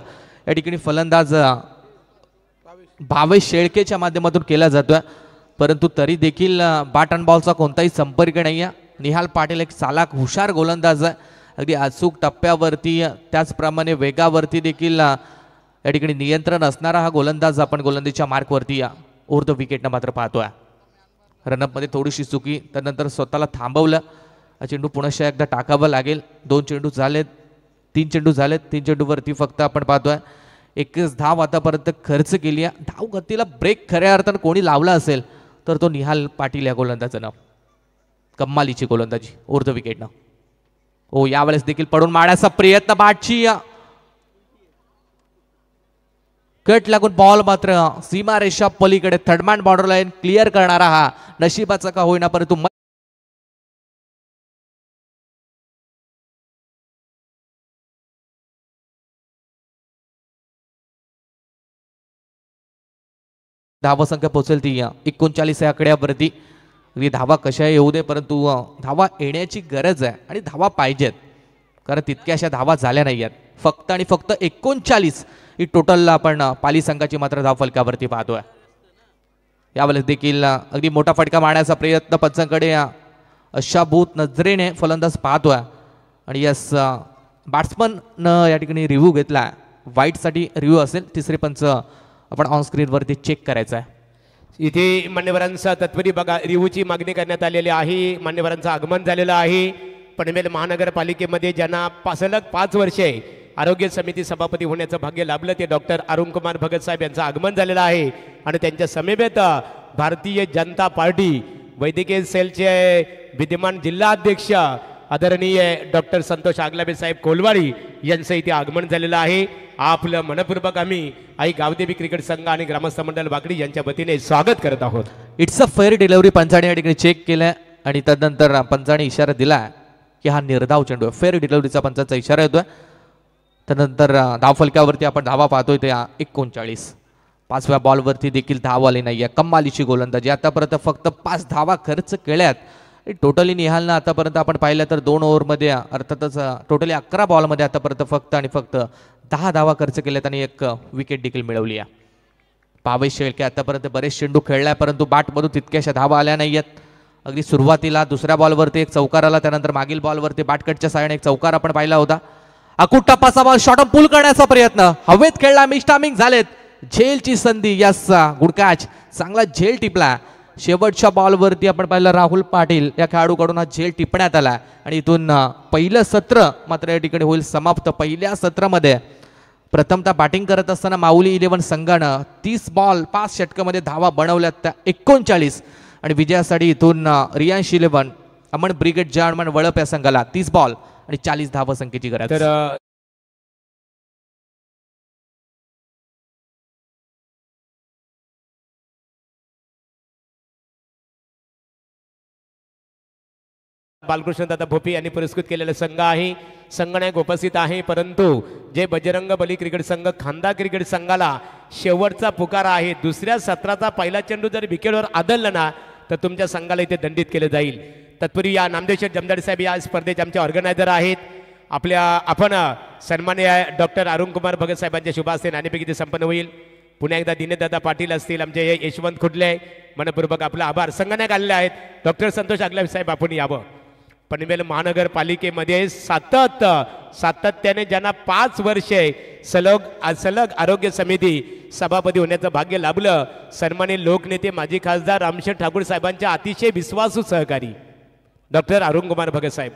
या ठिकाणी फलंदाज भावेश शेळकेच्या माध्यमातून केला जातोय, परंतु तरी देखील बॅट अँड बॉलचा कोणताही संपर्क नाही आहे. निहाल पाटील एक चालाक हुशार गोलंदाज आहे. अगदी अचूक टप्प्यावरती त्याचप्रमाणे वेगावरती देखील या ठिकाणी नियंत्रण असणारा हा गोलंदाज आपण गोलंदाजीच्या मार्कवरती उर्ध्व विकेटनं मात्र पाहतोय. रनअपमध्ये थोडीशी चुकी, त्यानंतर स्वतःला थांबवलं. चेंडू पुन्हा एकदा टाकावं लागेल. 2 चेंडू झालेत, 3 चेंडू झालेत. 3 चेंडूवरती फक्त आपण पाहतोय 21 धाव आतापर्यंत खर्च केली आहे. धाव गतीला ब्रेक खऱ्या अर्थानं कोणी लावला असेल तर तो निहाल पाटील या गोलंदाजानं. कम्मालीची गोलंदाजी उर्ध्व विकेटनं. यावेळेस देखील पडून मारण्याचा प्रयत्न. बॅटची कट लागून बॉल मात्र सीमारेषा पलीकडे थर्डमॅन बॉर्डर लाईन क्लिअर करणारा हा नशिबाचा का होईना, परंतु धावसंख्या पोहोचेल ती 39 या आकड्यावरती. अगदी धावा कशा येऊ दे, परंतु धावा येण्याची गरज आहे आणि धावा पाहिजेत, कारण तितक्याशा धावा झाल्या नाही आहेत. फक्त आणि फक्त 39 ही टोटल आपण पाली संघाची मात्र धाव फलकावरती पाहतोय. यावेळेस देखील अगदी मोठा फटका मारण्याचा प्रयत्न पंचांकडे अशाभूत नजरेने फलंदाज पाहतोय. आणि यस, बॅट्समन या ठिकाणी रिव्ह्यू घेतला. वाईटसाठी रिव्ह्यू असेल, तिसरे पंच आपण ऑन स्क्रीनवरती चेक करायचा आहे. इथे मान्यवरांचा तत्वरी बघा, रिव्ह्यूची मागणी करण्यात आलेली आहे. मान्यवरांचं आगमन झालेलं आहे. पनवेल महानगरपालिकेमध्ये ज्यांना सलग 5 वर्षे आरोग्य समिती सभापती होण्याचं भाग्य लाभलं ते डॉक्टर अरुण कुमार भगत साहेब यांचं आगमन झालेलं आहे. आणि त्यांच्या समेत भारतीय जनता पार्टी वैद्यकीय सेलचे विद्यमान जिल्हा अध्यक्ष आदरणीय डॉक्टर संतोष आगलाबे साहेब कोलवाडी यांचं इथे आगमन झालेलं आहे. आपलं मनपूर्वक आम्ही आई गावदेवी क्रिकेट संघ आणि ग्रामस्थ मंडळ वाकडी यांच्या वतीने स्वागत करत आहोत. It's a fair delivery Panchane या ठिकाणी चेक केलं आणि तदनंतर पंचाने इशारा दिला की हा निर्धाव चेंडू आहे. फेअर डिलिव्हरीचा पंचाचा इशारा येतोय. त्यानंतर धाव फलकावरती आपण धावा पाहतोय ते 39. 5व्या बॉलवरती देखील धाव आली नाहीये. कमालीची गोलंदाजी. आतापर्यंत फक्त 5 धावा खर्च केल्यात. टोटली निहालनं आतापर्यंत आपण पाहिलं तर 2 ओव्हरमध्ये अर्थातच टोटली 11 बॉलमध्ये आतापर्यंत फक्त आणि फक्त 10 धावा खर्च केल्यात आणि 1 विकेट देखील मिळवली आहे. पावेश शेळके आतापर्यंत बरेच चेंडू खेळलाय, परंतु बॅटमधून तितक्याशा धावा आल्या नाहीयेत. अगदी सुरुवातीला 2ऱ्या बॉलवरती 1 चौकार आला, त्यानंतर मागील बॉलवरती बॅटकटच्या साहाय्याने 1 चौकार आपण पाहिला होता. अकुट टप्पाचा बॉल शॉर्ट पुल करण्याचा प्रयत्न, हवेत खेळला, मिस्टामिंग झालेत. झेलची संधी, यस, गुड कॅच, चांगला झेल टिपला. शेवटच्या बॉलवरती आपण पाहिलं राहुल पाटील या खेळाडूकडून हा झेल टिपण्यात आला आणि इथून पहिलं सत्र मात्र या ठिकाणी होईल समाप्त. पहिल्या सत्रामध्ये प्रथमतः बॅटिंग करत असताना माऊली 11 संघानं 30 बॉल 5 षटकामध्ये धावा बनवल्यात त्या 39 आणि विजयासाठी इथून रियांश 11 अमन ब्रिगेड जार्मन वळप या संघाला 30 बॉल आणि 40 धावा संख्येची गरज. तर बालकृष्ण दादा भोपी यांनी पुरस्कृत केलेला संघ आहे. संघनायक उपस्थित आहे, परंतु जे बजरंग बली क्रिकेट संघ खांदा क्रिकेट संघाला शेवटचा पुकार आहे. दुसऱ्या सत्राचा पहिला चेंडू जर विकेटवर आदळला ना तर तुमच्या संघाला इथे दंडित केलं जाईल. तत्पूर्वी या नामदेव जमदाडे साहेब या स्पर्धेचे आमचे ऑर्गनायझर आहेत. आपण सन्माननीय डॉक्टर अरुण कुमार भगत साहेबांच्या शुभ हस्ते नाणेफेक इथे संपन्न होईल. पुन्हा एकदा दिनेशदादा पाटील असतील, आमचे यशवंत खुडले, मनपूर्वक आपला आभार. संघनायक आलेले आहेत डॉक्टर संतोष आगलावे साहेब, आपण यावं. पनवेल महानगरपालिकेमध्ये सातत्याने ज्यांना 5 वर्षे सलग आरोग्य समिती सभापती होण्याचं भाग्य लाभलं, सन्माननीय लोकनेते माजी खासदार रामशेठ ठाकूर साहेबांचे अतिशय विश्वासू सहकारी डॉक्टर अरुण कुमार भगत साहेब.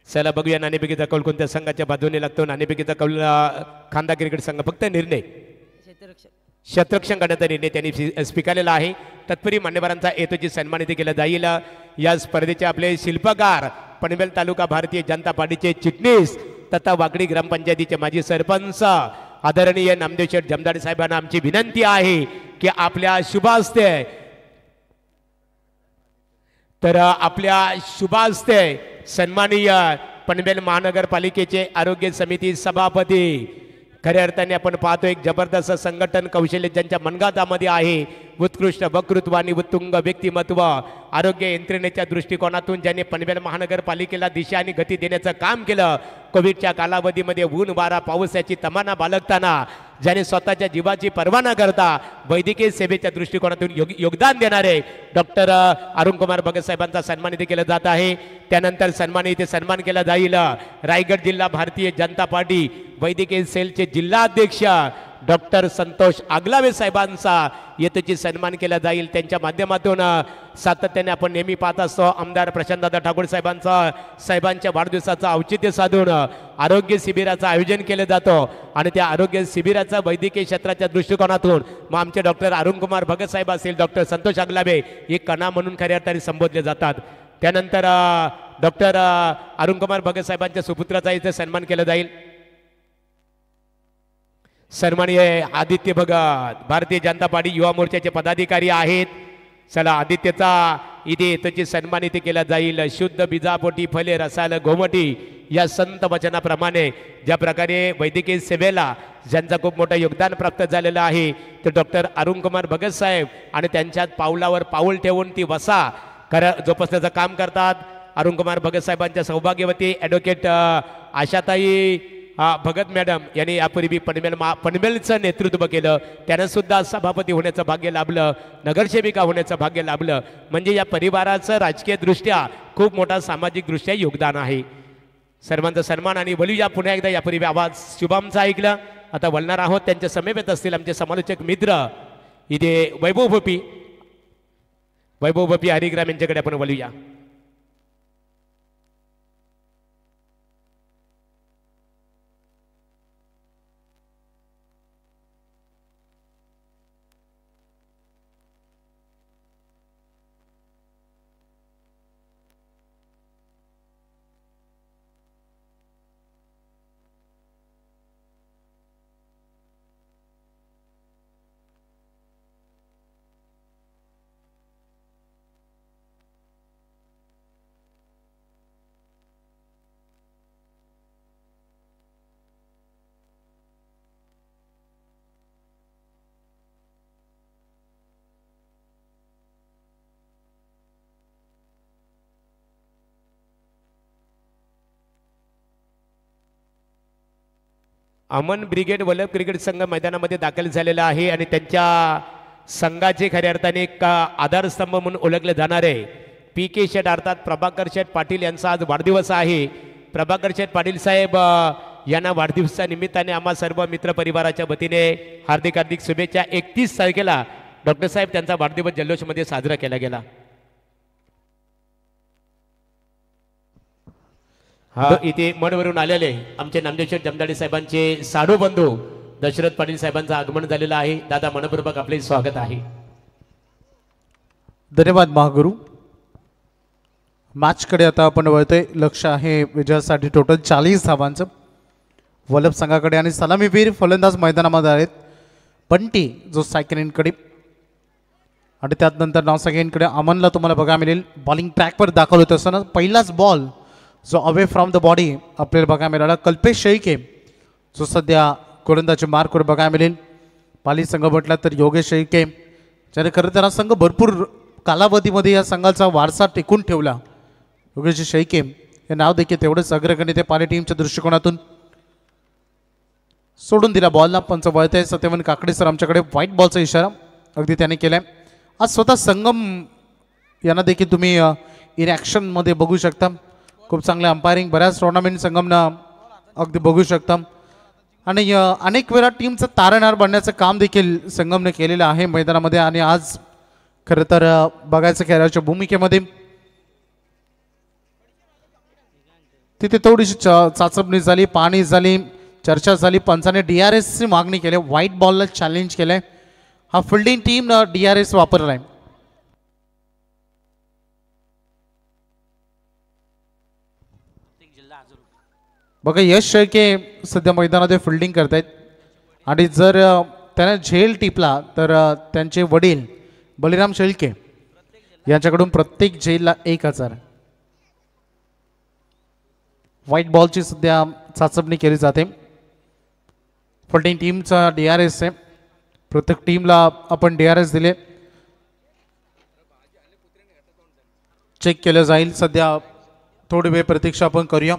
चला बघूया नाणेफेकीचा कौल कोणत्या संघाच्या बाजूने लागतो. नाणेफेकीचा कौल खांदा क्रिकेट संघ. फक्त निर्णय शतरक्षण करण्याचा निर्णय त्यांनी स्वीकारलेला आहे. तत्पूर्वी मान्यवरांचा हेतूची सन्मानित केला जाईल. या स्पर्धेचे आपले शिल्पकार पनवेल तालुका भारतीय जनता पार्टीचे चिटणीस तथा वाकडी ग्रामपंचायतीचे माजी सरपंच आदरणीय नामदेव शेठ जमदाडे साहेबांना आमची विनंती आहे की आपल्या शुभ हस्ते सन्माननीय पनवेल महानगरपालिकेचे आरोग्य समिती सभापती, खऱ्या अर्थाने आपण पाहतो एक जबरदस्त संघटन कौशल्य ज्यांच्या मनगातामध्ये आहे, उत्कृष्ट वक्तृत्व आणि उत्तुंग व्यक्तिमत्व, आरोग्य यंत्रणेच्या दृष्टिकोनातून ज्यांनी पनवेल महानगरपालिकेला दिशा आणि गती देण्याचं काम केलं. कोविडच्या कालावधीमध्ये ऊन वारा पाऊस याची तमाना बाळगताना ज्याने स्वतःच्या जीवाची पर्वा न करता वैद्यकीय सेवेच्या दृष्टिकोनातून योगदान देणारे डॉक्टर अरुण कुमार भगत साहेबांचा सन्मानित केला जात आहे. त्यानंतर सन्मान केला जाईल रायगड जिल्हा भारतीय जनता पार्टी वैद्यकीय सेलचे जिल्हा अध्यक्ष डॉक्टर संतोष आगलावे साहेबांचा येथेची सन्मान केला जाईल. त्यांच्या माध्यमातून सातत्याने आपण नेहमी पाहत असतो आमदार प्रशांतदादा ठाकूर साहेबांच्या वाढदिवसाचं औचित्य साधून आरोग्य शिबिराचं आयोजन केलं जातं आणि त्या आरोग्य शिबिराचा वैद्यकीय क्षेत्राच्या दृष्टिकोनातून मग आमचे डॉक्टर अरुण कुमार भगत साहेब असतील, डॉक्टर संतोष आगलावे हे कणा म्हणून खऱ्या अर्थाने संबोधले जातात. त्यानंतर डॉक्टर अरुण कुमार भगत साहेबांच्या सुपुत्राचा इथे सन्मान केला जाईल. सन्माननीय आदित्य भगत भारतीय जनता पार्टी युवा मोर्चाचे पदाधिकारी आहेत. चला आदित्यचा इथे त्याची सन्मान इथे केला जाईल. शुद्ध बीजापोटी फले रसाल गोमटी या संत वचनाप्रमाणे ज्या प्रकारे वैद्यकीय सेवेला ज्यांचं खूप मोठं योगदान प्राप्त झालेलं आहे ते डॉक्टर अरुण कुमार भगत साहेब आणि त्यांच्यात पावलावर पाऊल ठेवून ती वसा जोपासण्याचं काम करतात. अरुण कुमार भगत साहेबांच्या सौभाग्यवती ॲडव्होकेट आशाताई भगत मॅडम यांनी यापूर्वी पनवेलचं नेतृत्व केलं. त्यानं सुद्धा सभापती होण्याचं भाग्य लाभलं, नगरसेविका होण्याचं भाग्य लाभलं. म्हणजे या परिवाराचं राजकीयदृष्ट्या खूप मोठा सामाजिकदृष्ट्या योगदान आहे. सर्वांचा सन्मान आणि बोलूया पुन्हा एकदा. यापूर्वी आवाज शुभमचा ऐकला, आता बोलणार आहोत त्यांच्या समेत असतील आमचे समालोचक मित्र इथे वैभव भोपी हरिग्राम यांच्याकडे आपण बोलूया. अमन ब्रिगेड वल्लभ क्रिकेट संघ मैदानामध्ये दाखल झालेला आहे आणि त्यांच्या संघाचे खऱ्या अर्थाने एक आधारस्तंभ म्हणून ओळखले जाणारे PK शेट अर्थात प्रभाकर शेठ पाटील यांचा आज वाढदिवस आहे. प्रभाकर शेठ पाटील साहेब यांना वाढदिवसा निमित्ताने आम्हा सर्व मित्र परिवाराच्या वतीने हार्दिक हार्दिक शुभेच्छा. 31 तारखेला डॉक्टर साहेब त्यांचा वाढदिवस जल्लोषमध्ये साजरा केला गेला. हा इथे मडवरून आलेले आमचे नामदेव जमदाडे साहेबांचे साडू बंधू दशरथ पाटील साहेबांचं आगमन झालेलं आहे. दादा मनपूर्वक आपले स्वागत आहे. धन्यवाद महागुरु. मॅचकडे आता आपण वळतोय. लक्ष आहे विजयासाठी टोटल 40 धावांचं वल्लभ संघाकडे आणि सलामीवीर फलंदाज मैदानामध्ये आहेत. बंटी जो सेकंड एंडकडे आणि त्यानंतर नॉन सेकंड एंडकडे अमनला तुम्हाला बघायला मिळेल. बॉलिंग ट्रॅकवर दाखल होत असताना पहिलाच बॉल जो अवे फ्रॉम द बॉडी आपल्याला बघायला मिळाला. कल्पेश शेळके जो सध्या गोलंदाजी मार्कवर बघायला मिळेल. पाली संघ म्हटला तर योगेश शेळके ज्याने खरं त्यांना संघ भरपूर कालावधीमध्ये या संघाचा वारसा टिकून ठेवला. योगेश शेळके हे नाव देखील तेवढंच अग्रगण्य ते पाली टीमच्या दृष्टिकोनातून. सोडून दिला बॉलला पंच वळते. सत्यवन काकडे सर आमच्याकडे व्हाईट बॉलचा इशारा अगदी त्याने केलाय. आज स्वतः संगम यांना देखील तुम्ही इन ॲक्शनमध्ये बघू शकता. खूप चांगले अंपायरिंग बऱ्याच टुर्नामेंट संगमनं अगदी बघू शकता आणि अनेक वेळा टीमचं तारणहार बनण्याचं काम देखील संगमने केलेलं आहे मैदानामध्ये. आणि आज खरं तर बघायचं खेळाच्या भूमिकेमध्ये तिथे थोडीशी चाचपणी झाली, पाणी झाली, चर्चा झाली. पंचाने DRSची मागणी केली, व्हाईट बॉलला चॅलेंज केलंय. हा फिल्डिंग टीम DRS वापरलाय. बघा यश शेळके सध्या मैदानात फिल्डिंग करतायत आणि जर त्याने झेल टिपला तर त्यांचे वडील बलिराम शेळके यांच्याकडून प्रत्येक झेलला 1000. व्हाईट बॉलची सध्या चाचपणी केली जाते. फिल्डिंग टीमचा DRS आहे. प्रत्येक टीमला आपण DRS दिले, चेक केलं जाईल. सध्या थोडी वेळ प्रतीक्षा आपण करूया.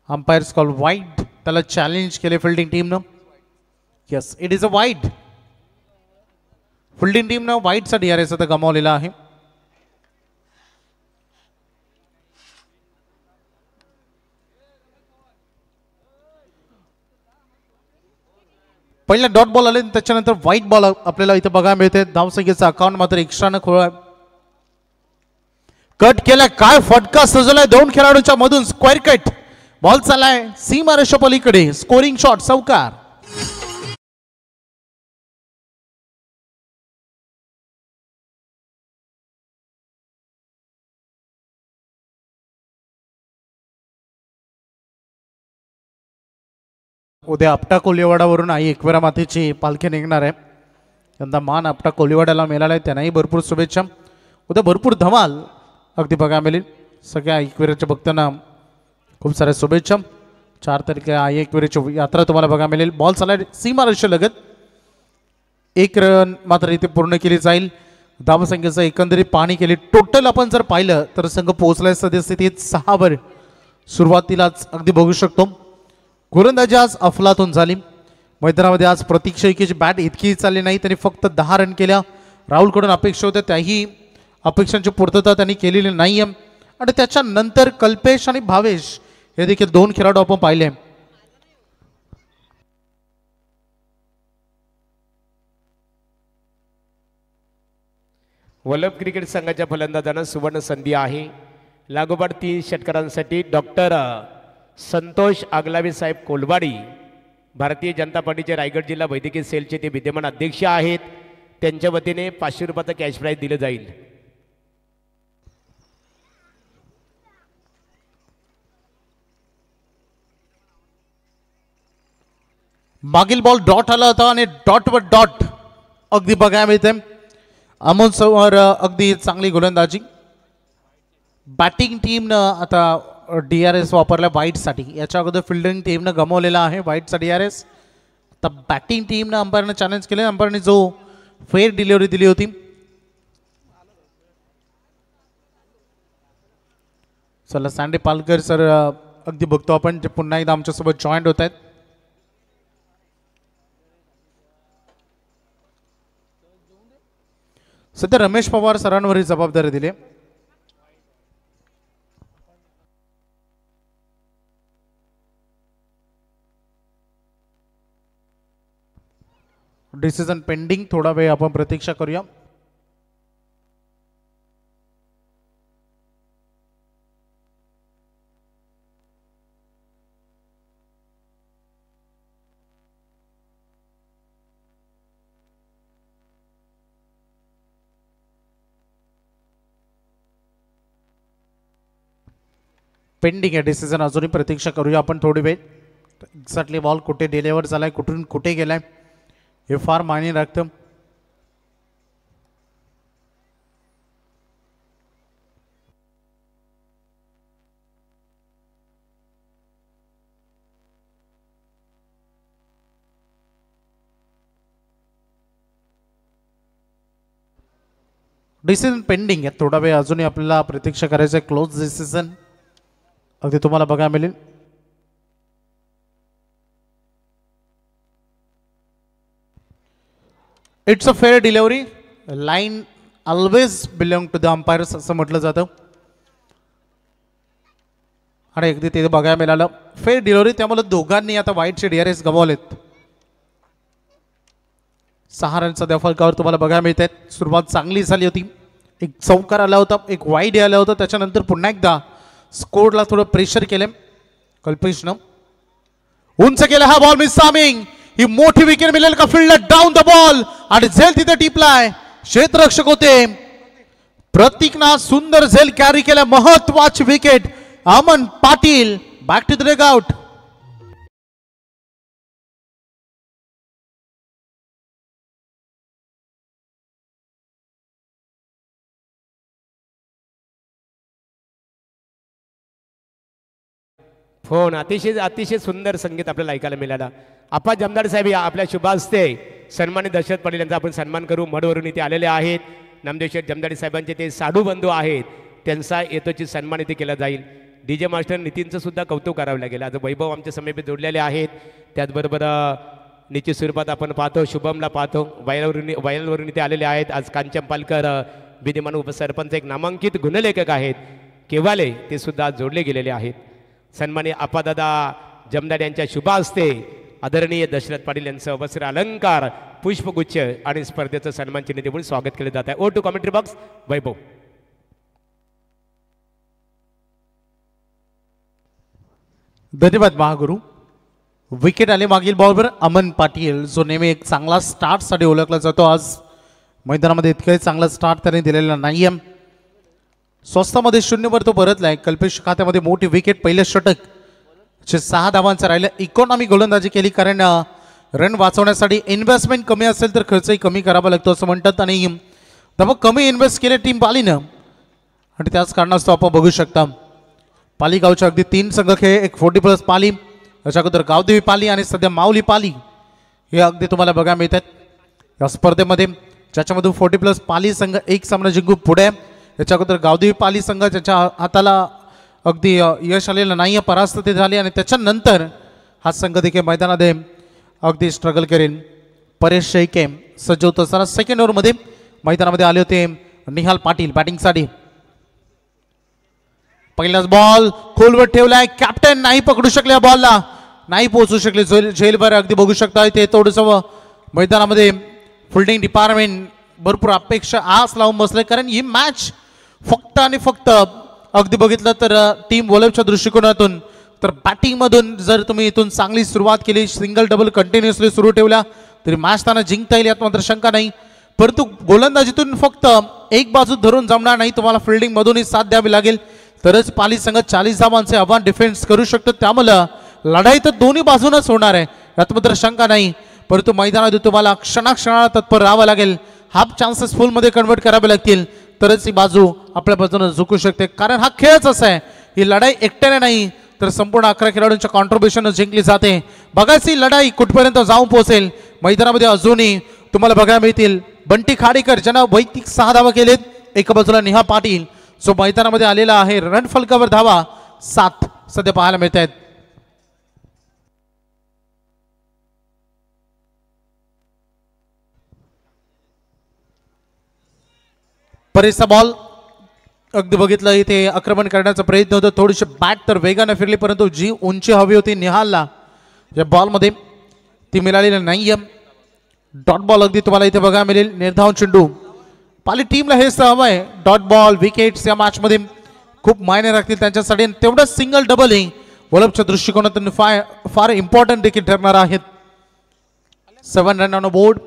अंपायर्स कॉल वाईड, त्याला चॅलेंज केले फिल्डिंग टीमनं. Yes, it is a wide. Fielding टीमनं वाईडचा DRS आता गमावलेला आहे. पहिला डॉट बॉल आले त्याच्यानंतर व्हाईट बॉल आपल्याला इथे बघायला मिळते. धावसंख्येचा अकाउंट मात्र एक्स्ट्रानं खोळ कट केला. काय फटका सजवलाय 2 खेळाडूंच्या मधून. स्क्वेअर कट बॉल चाललाय सीमा रेषा पलीकडे. स्कोरिंग शॉट चौकार. उद्या आपटा कोलिवाडावरून आई एकविरा मातेची पालखी निघणार आहे. यंदा मान आपटा कोलिवाड्याला मिळाला आहे, त्यांनाही भरपूर शुभेच्छा. उद्या भरपूर धमाल अगदी बघा मिळेल. सगळ्या एकविराच्या भक्तांना खूप साऱ्या शुभेच्छा. 4 तारखेला आई एकविराची यात्रा तुम्हाला बघा मिळेल. बॉल चालला सीमारेषे लगत. 1 रन मात्र इथे पूर्ण केली जाईल. धावसंख्येचं एकंदरीत पाहणी केली. टोटल आपण जर पाहिलं तर संघ पोहोचलाय सद्यस्थितीत 6 वर. सुरुवातीलाच अगदी बघू शकतो गोलंदाजी आज अफलातून झाली. मैदानामध्ये आज प्रतीक शेळकेची बॅट इतकी चालली नाही, त्यांनी फक्त 10 रन केल्या. राहुलकडून अपेक्षा होत्या, त्याही अपेक्षांची पूर्तता त्यांनी केलेली नाही आहे. आणि त्याच्यानंतर कल्पेश आणि भावेश हे देखील 2 खेळाडू आपण पाहिले. वल्लभ क्रिकेट संघाच्या फलंदाजांना सुवर्ण संधी आहे. लागोपाठ 3 षटकारांसाठी डॉक्टर संतोष आगलावे साहेब कोलवाडी, भारतीय जनता पार्टीचे रायगड जिल्हा वैद्यकीय सेलचे ते विद्यमान अध्यक्ष आहेत. त्यांच्या वतीने 500 रुपयाचं कॅश प्राईज दिलं जाईल. मागील बॉल डॉट आला होता आणि डॉटवर डॉट अगदी बघायला मिळते. अमोल समोर अगदी चांगली गोलंदाजी. बॅटिंग टीमनं आता DRS वापरला वाईटसाठी. याच्या अगोदर फिल्डिंग टीमनं गमावलेला आहे वाईटचा DRS. आता बॅटिंग टीमनं अंपायरनं चॅलेंज केले. अंपायरने जो फेअर डिलिव्हरी दिली होती. चला सँडी पालकर सर अगदी बघतो आपण, जे पुन्हा एकदा आमच्यासोबत जॉईंट होत आहेत. सध्या रमेश पवार सरांवर ही जबाबदारी दिली. Decision pending. थोडा वेळ आपण प्रतीक्षा करूया. पेंडिंग आहे डिसिजन. अजूनही प्रतीक्षा करूया आपण थोडी वेळ. एक्झॅक्टली बॉल कुठे डिलिव्हर झालाय, कुठून कुठे गेलाय हे फार मायने राखतं. डिसिजन पेंडिंग आहे. थोडा वेळ अजूनही आपल्याला प्रतीक्षा करायचं आहे. क्लोज डिसिजन अगदी तुम्हाला बघायला मिळेल. It's a fair delivery. Line always belong to the umpires असं म्हटलं जातं. आणि अगदी ते बघायला मिळालं फेअर डिलिव्हरी. त्यामुळे दोघांनी आता वाईटचे DRS गमावलेत. 6 रनचा देफलकावर तुम्हाला बघायला मिळत आहेत. सुरुवात चांगली झाली होती. एक चौकार आला होता, एक वाईड आला होता. त्याच्यानंतर पुन्हा एकदा स्कोरला थोडं प्रेशर केलं कल्पेशनं. उंच केला हा बॉल. Miss timing. ही मोठी विकेट मिळेल का फील्डर डाऊन द बॉल आणि झेल तिथे टिपलाय. क्षेत्ररक्षक होते प्रतीकना सुंदर झेल कॅरी केला. महत्वाची wicket. Aman Patil back to the dugout. Phone अतिशय सुंदर संगीत आपल्याला ऐकायला मिळाला. आपा जमदार साहेब या आपल्या शुभ हस्ते सन्मानित दशरथ पाटील यांचा आपण सन्मान करू. मडवरून इथे आलेले आहेत. नामदेव शेठ जमदारी साहेबांचे ते साडू बंधू आहेत, त्यांचा येतोची सन्मान इथे केला जाईल. DJ मास्टर नितीनचं सुद्धा कौतुक करावं लागेल. आज वैभव आमच्या समीप जोडलेले आहेत. त्याचबरोबर निश्चित स्वरूपात आपण पाहतो शुभमला पाहतो. वायलवरून इथे आलेले आहेत. आज कांचन पालकर विद्यमान उपसरपंच एक नामांकित गुणलेखक आहेत केवाले, ते सुद्धा जोडले गेलेले आहेत. सन्माननीय आपादादा जमदार यांच्या शुभ हस्ते आदरणीय दशरथ पाटील यांचं वस्त्र अलंकार, पुष्पगुच्छ आणि स्पर्धेचं सन्मान चिन्ह देऊन स्वागत केले जात आहे. ओ टू कमेंट्री बॉक्स वैभव. धन्यवाद महागुरु. विकेट आले मागील बॉलवर अमन पाटील, जो नेहमी एक चांगला स्टार्टसाठी ओळखला जातो. आज मैदानामध्ये इतकंही चांगला स्टार्ट त्याने दिलेला नाही आहे. स्वस्तामध्ये 0 वर तो परतलाय. कल्पेश खात्यामध्ये मोठी विकेट. पहिलं षटक 6 धावांचं राहिलं. इकॉनॉमी गोलंदाजी केली कारण रन वाचवण्यासाठी इन्व्हेस्टमेंट कमी असेल तर खर्चही कमी करावा लागतो असं म्हणतात आणि मग कमी इन्व्हेस्ट केले टीम पालीनं आणि त्याच कारणास्तव आपण बघू शकता पाली गावचे अगदी 3 संघ खेळ, एक 40+ पाली, त्याच्या अगोदर गावदेवी पाली आणि सध्या माऊली पाली हे अगदी तुम्हाला बघायला मिळतात या स्पर्धेमध्ये, ज्याच्यामधून 40+ पाली संघ एक सामना जिंकून पुढे. याच्या अगोदर गावदेवी पाली संघ ज्याच्या हाताला अगदी यश आलेलं नाही आहे, परास्त ते झाले आणि त्याच्यानंतर हा संघ देखील मैदानामध्ये अगदी स्ट्रगल करेल. परेश शेळके सज्ज होत असताना सेकंड ओव्हरमध्ये मैदानामध्ये आले होते निहाल पाटील बॅटिंगसाठी. पहिलाच बॉल खोलवर ठेवलाय, कॅप्टन नाही पकडू शकले, बॉलला नाही पोहोचू शकले झेलवर. अगदी बघू शकता ते थोडंसं मैदानामध्ये फिल्डिंग डिपार्टमेंट भरपूर अपेक्षा आस लावून बसले कारण ही मॅच फक्त आणि फक्त अगदी बघितलं तर टीम वॉलपच्या दृष्टिकोनातून तर बॅटिंगमधून जर तुम्ही इथून चांगली सुरुवात केली, सिंगल डबल कंटिन्युअसली सुरू ठेवला तरी मॅच त्यांना जिंकता येईल यात मात्र शंका नाही. परंतु गोलंदाजीतून फक्त एक बाजू धरून जमणार नाही, तुम्हाला फिल्डिंगमधूनही साथ द्यावी लागेल तरच पाली संघ 40 धावांचे आव्हान डिफेन्स करू शकतो. त्यामुळं लढाई तर दोन्ही बाजूनच होणार आहे यात मात्र शंका नाही. परंतु मैदानात तुम्हाला क्षणाक्षणाला तत्पर राहावं लागेल, हाफ चान्सेस फुलमध्ये कन्वर्ट करावे लागतील तरच ही बाजू आपल्या बाजूने झुकू शकते. कारण हा खेळच असा आहे, ही लढाई एकट्याने नाही तर संपूर्ण 11 खेळाडूंच्या कॉन्ट्रीब्युशन जिंकली जाते. बघायची लढाई कुठपर्यंत जाऊन पोहोचेल. मैदानामध्ये अजूनही तुम्हाला बघायला मिळतील बंटी खाडीकर ज्यांना वैयक्तिक 6 धावा केलेत, एका बाजूला निहा पाटील जो मैदानामध्ये आलेला आहे, रन फलकावर धावा 7 सध्या पाहायला मिळत आहेत. परेशचा बॉल अगदी बघितलं इथे आक्रमण करण्याचा प्रयत्न होता, थोडीशी बॅट तर वेगाने फिरली परंतु जी उंची हवी होती निहालला या बॉलमध्ये ती मिळालेली नाहीये. डॉट बॉल अगदी तुम्हाला इथे बघायला मिळेल. निर्धाव चेंडू पाली टीमला हेच हवं आहे. डॉट बॉल विकेट्स या मॅचमध्ये खूप मायने राखतील त्यांच्यासाठी. तेवढंच सिंगल डबल ही वॉलपच्या दृष्टिकोनातून फार इम्पॉर्टंट देखील ठरणार आहेत. 7 run on board,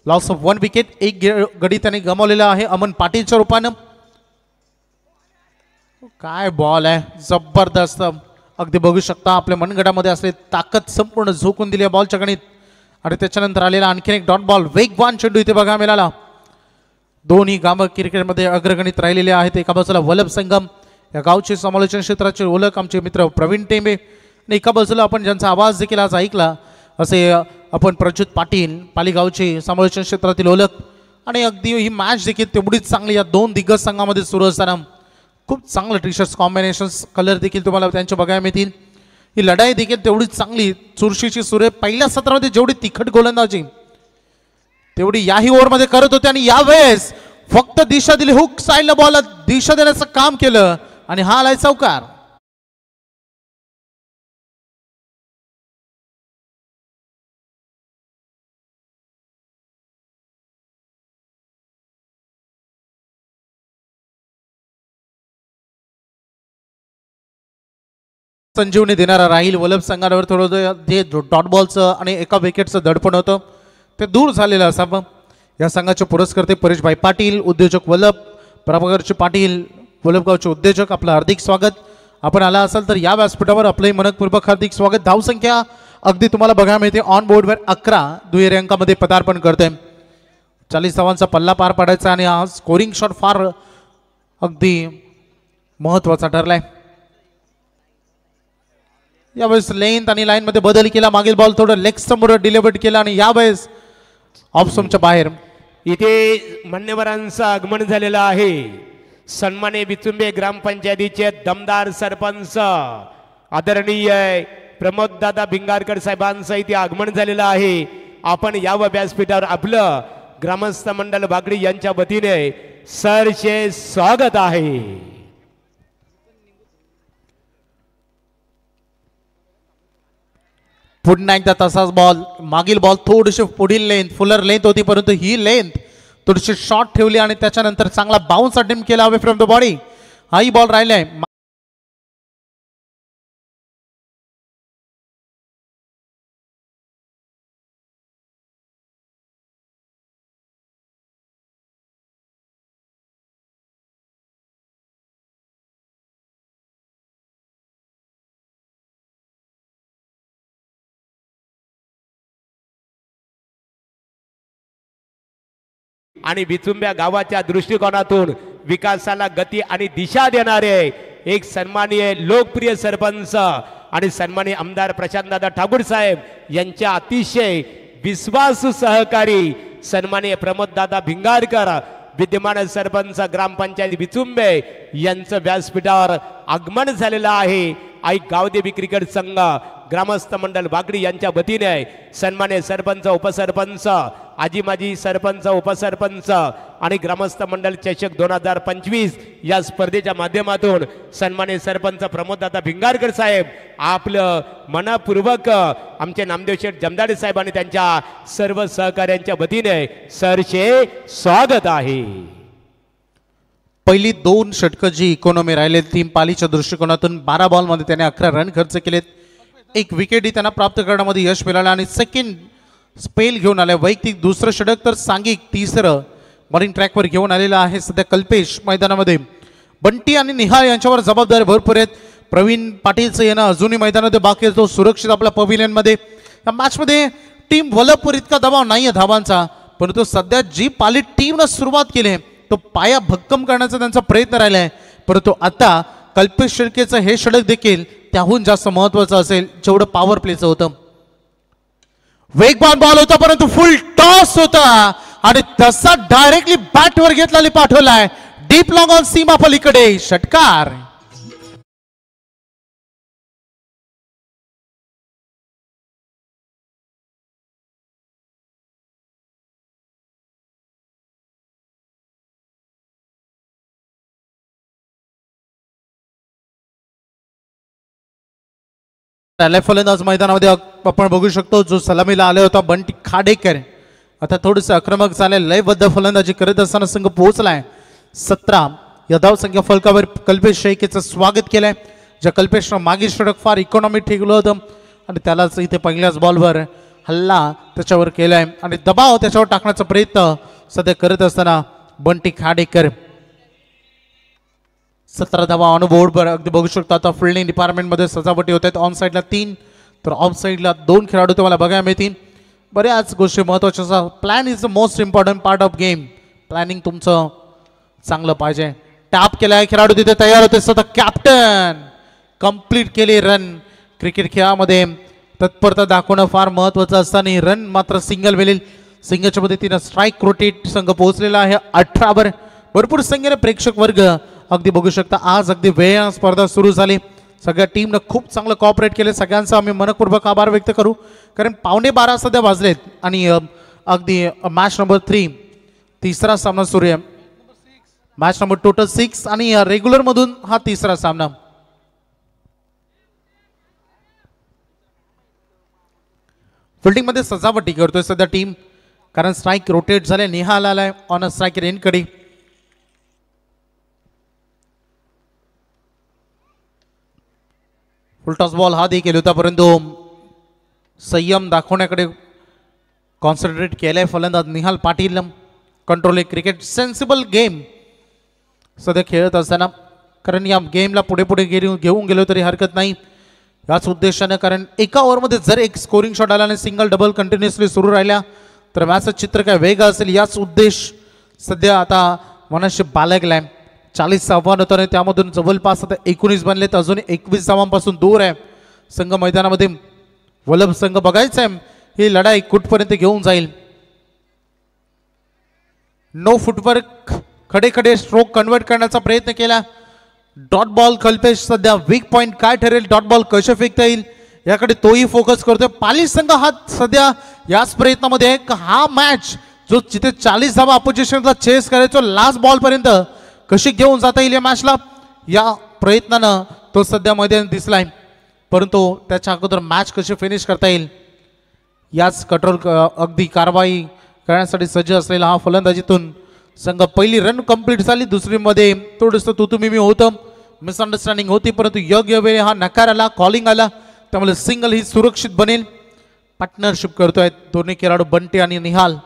loss of 1 wicket. एक गडी त्याने गमावलेला आहे अमन पाटीलच्या रूपानं. काय बॉल आहे, जबरदस्त. अगदी बघू शकता आपल्या मनगटामध्ये असले ताकद संपूर्ण झोकून दिली बॉलच्या गणित आणि त्याच्यानंतर आलेला आणखीन एक डॉट बॉल, वेगवान चेंडू इथे बघा मिळाला. दोन्ही गाव क्रिकेटमध्ये अग्रगणित राहिलेले आहेत. एका बाजूला वल्लभ संगम या गावचे समालोचन क्षेत्राचे ओळख आमचे मित्र प्रवीण टेंबे आणि एका बाजूला आपण ज्यांचा आवाज देखील आज ऐकला असे आपण प्रच्युत पाटील पालीगावचे समालोचन क्षेत्रातील ओळख. आणि अगदी ही मॅच देखील तेवढीच चांगली या दोन दिग्गज संघामध्ये सुरू असताना खूप चांगलं टी-शर्ट्स कॉम्बिनेशन्स कलर देखील तुम्हाला त्यांचे बघायला मिळतील. ही लढाई देखील तेवढीच चांगली चुरशीची सुरू आहे. पहिल्या सत्रामध्ये जेवढी तिखट गोलंदाजी तेवढी याही ओव्हरमध्ये करत होते आणि यावेळेस फक्त दिशा दिली, हुक साईडला बॉल दिशा देण्याचं काम केलं आणि हा आलाय चौकार. संजीवनी देणारा राहील. वल्लभ संघावर थोडं जे डॉट बॉलचं आणि एका विकेटचं दडपण होतं ते दूर झालेलं असावं. या संघाचे पुरस्कर्ते परेशभाई पाटील, उद्योजक वल्लभ प्रभाकरचे पाटील, वल्लभगावचे उद्योजक, आपलं हार्दिक स्वागत. आपण आला असाल तर या व्यासपीठावर आपलंही मनपूर्वक हार्दिक स्वागत. धावसंख्या अगदी तुम्हाला बघायला मिळते ऑन बोर्डवर 11 दुहेरी अंकामध्ये पदार्पण करते. 40 धावांचा पल्ला पार पाडायचा आणि हा स्कोरिंग शॉट फार अगदी महत्वाचा ठरलाय. यावेळेस लेंथ आणि लाईन मध्ये बदल केला. मागील बॉल थोडं लेग समोर डिलिव्हर्ड केला आणि यावेळेस ऑफस्टंपच्या बाहेर. इथे मान्यवरांचं आगमन झालेलं आहे. सन्माने बिचुंबे ग्रामपंचायतीचे दमदार सरपंच आदरणीय प्रमोद दादा भिंगारकर साहेबांचं इथे आगमन झालेलं आहे. आपण या व्यासपीठावर आपलं ग्रामस्थ मंडळ बागडी यांच्या वतीने सरचे स्वागत आहे. पुन्हा एकदा तसाच बॉल. मागील बॉल थोडीशी पुढील लेंथ फुलर लेंथ होती परंतु ही लेंथ थोडीशी शॉर्ट ठेवली आणि त्याच्यानंतर चांगला बाउन्स अटेम्प्ट केला अवे फ्रॉम द बॉडी. हाही बॉल राहिलाय. आणि विचुंब्या गावाच्या दृष्टिकोनातून विकासाला गती आणि दिशा देणारे एक सन्माननीय लोकप्रिय सरपंच आणि सन्माननीय आमदार प्रशांतदादा ठाकूर साहेब यांच्या अतिशय विश्वासू सहकारी सन्माननीय प्रमोददादा भिंगारकर विद्यमान सरपंच ग्रामपंचायत विचुंबे यांचं व्यासपीठावर आगमन झालेलं आहे. आई गावदेवी क्रिकेट संघ ग्रामस्थ मंडळ वाकडी यांच्या वतीने सन्मान्य सरपंच उपसरपंच आजी माजी सरपंच उपसरपंच आणि ग्रामस्थ मंडळ चषक 2025 या स्पर्धेच्या माध्यमातून सन्मान्य सरपंच प्रमोददादा भिंगारकर साहेब आपलं मनपूर्वक आमचे नामदेव शेठ जमदाडे साहेब आणि त्यांच्या सर्व सहकाऱ्यांच्या वतीने सरचे स्वागत आहे. पहिली 2 षटकं जी इकॉनॉमी राहिले टीम पालीच्या दृष्टिकोनातून 12 बॉलमध्ये त्याने 11 रन खर्च केलेत. एक विकेटही त्यांना प्राप्त करण्यामध्ये यश मिळालं आणि सेकंड स्पेल घेऊन आले. वैयक्तिक दुसरं षटक तर सांघिक तिसरं मरीन ट्रॅकवर घेऊन आलेलं आहे. सध्या कल्पेश मैदानामध्ये बंटी आणि निहाळ यांच्यावर जबाबदारी भरपूर आहेत. प्रवीण पाटीलचं येणं अजूनही मैदानामध्ये बाकी आहे. तो सुरक्षित आपल्या पव्हिलियनमध्ये. या मॅचमध्ये टीम वलभपूर इतका दबाव नाही आहे धावांचा, परंतु सध्या जी पाली टीमनं सुरुवात केली तो पाया भक्कम करण्याचा त्यांचा प्रयत्न राहिला आहे. परंतु आता कल्पेश शेळकेचं हे षटक देखील त्याहून जास्त महत्वाचं असेल जेवढं पॉवर प्लेचं होतं. वेगवान बॉल होता परंतु फुल टॉस होता आणि तसा डायरेक्टली बॅटवर घेतला पाठवलाय डीप लॉंग ऑन सीमा पलीकडे षटकार. फलंदाज मैदानामध्ये आपण बघू शकतो जो सलामीला आले होता बंटी खाडेकर आता थोडस आक्रमक झाले. लयबद्ध फलंदाजी करत असताना संघ पोहोचलाय 17 या धाव संख्या फलकावर कल्पेश शेळकेचं स्वागत केलंय. ज्या कल्पेशनं मागील षटक फार इकॉनॉमी ठेवलं होतं आणि त्यालाच इथे पहिल्याच बॉलवर हल्ला त्याच्यावर केलाय आणि दबाव त्याच्यावर टाकण्याचा प्रयत्न सध्या करत असताना बंटी खाडेकर 17 धावा ऑन बोर्डवर अगदी बघू शकतो. आता फिल्डिंग डिपार्टमेंटमध्ये सजावटी होत आहेत. ऑन साईडला 3 तर ऑफ साईडला 2 खेळाडू तुम्हाला बघायला मिळतील. बऱ्याच गोष्टी महत्त्वाच्या. Plan is the most important part of game. Planning तुमचं चांगलं पाहिजे. टॅप केलाय खेळाडू तिथे तयार होते. स्वतः कॅप्टन कंप्लीट केली रन. क्रिकेट खेळामध्ये तत्परता दाखवणं फार महत्त्वाचं असताना रन मात्र सिंगल मिळेल. सिंगलच्या पद्धतीनं स्ट्राईक रोटेट संघ पोहोचलेला आहे 18 भरपूर संख्येने प्रेक्षक वर्ग अगदी बघू शकता. आज अगदी वेळ स्पर्धा सुरू झाली. सगळ्या टीमनं खूप चांगलं कॉपरेट केले. सगळ्यांचा आम्ही मनपूर्वक आभार व्यक्त करू कारण 11:15 सध्या वाजलेत आणि अगदी मॅच नंबर 3 तिसरा सामना सुरू आहे. मॅच नंबर टोटल 6 आणि रेग्युलर मधून हा तिसरा सामना. फिल्डिंग मध्ये सजावटी करतोय सध्या टीम कारण स्ट्राईक रोटेट झाले. निहाल आलाय ऑन अ स्ट्राईक रेनकडे. फुलटॉस बॉल हा देखील होता परंतु संयम दाखवण्याकडे कॉन्सन्ट्रेट केलाय फलंदाज Nihal Patil. Control cricket sensible game सध्या खेळत असताना कारण या गेमला पुढे पुढे घेऊन गेलो तरी हरकत नाही याच उद्देशाने कारण एका ओव्हरमध्ये जर एक स्कोरिंग शॉट आला आणि सिंगल डबल कंटिन्युअसली सुरू राहिल्या तर मॅचचं चित्र काय वेगळं असेल. याच उद्देश सध्या आता मनाशी बाळगलाय. 40 आव्हान होतं आणि त्यामधून जवळपास आता 19 बनलेत. अजून 21 धावांपासून दूर आहे संघ. मैदानामध्ये वलभ संघ बघायचा आहे ही लढाई कुठपर्यंत घेऊन जाईल. नो फुटवर्क खडे खडे स्ट्रोक कन्वर्ट करण्याचा प्रयत्न केला. डॉट बॉल कल्पेश सध्या वीक पॉइंट काय ठरेल डॉट बॉल कसे फेकता येईल याकडे तोही फोकस करतोय. पाली संघ हा सध्या याच प्रयत्नामध्ये आहे हा मॅच जो जिथे 40 धावा अपोजिशनला चेस करायचो लास्ट बॉल पर्यंत कशी घेऊन जाता येईल या मॅचला या प्रयत्नानं तो सध्या मैदानात दिसलाय. परंतु त्याच्या अगोदर मॅच कशी फिनिश करता येईल याच कठोर अगदी कारवाई करण्यासाठी सज्ज असलेला हा फलंदाजीतून संघ पहिली रन कंप्लीट झाली. दुसरीमध्ये थोडंसं तुतुमिमी होतं मिसअंडरस्टँडिंग होती परंतु योग्य वेळी हा नकार आला कॉलिंग आला त्यामुळे सिंगल ही सुरक्षित बनेल. पार्टनरशिप करतोय दोन्ही खेळाडू बंटी आणि निहाल.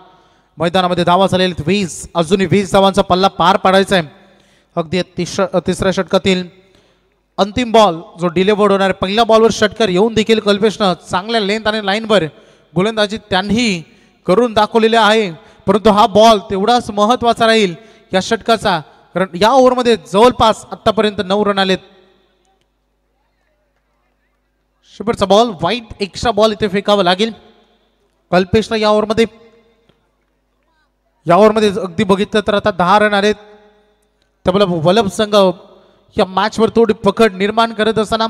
मैदानामध्ये धावा झालेले 20 अजूनही 20 धावांचा पल्ला पार पाडायचा आहे. अगदी तिसऱ्या षटकातील अंतिम बॉल जो डिलेवर्ड होणार आहे. पहिल्या बॉलवर षटकार येऊन देखील कल्पेशनं चांगल्या लेंथ आणि लाईनवर गोलंदाजी त्यांनी करून दाखवलेली आहे. परंतु हा बॉल तेवढाच महत्वाचा राहील या षटकाचा, कारण या ओव्हरमध्ये जवळपास आतापर्यंत 9 रन आलेत. शेवटचा बॉल वाईट एक्स्ट्रा बॉल इथे फेकावा लागेल कल्पेशला या ओव्हरमध्ये. या ओव्हरमध्ये अगदी बघितलं तर आता 10 रन आलेत. त्यामुळे वल्लभ संघ या मॅचवर थोडी पकड निर्माण करत असताना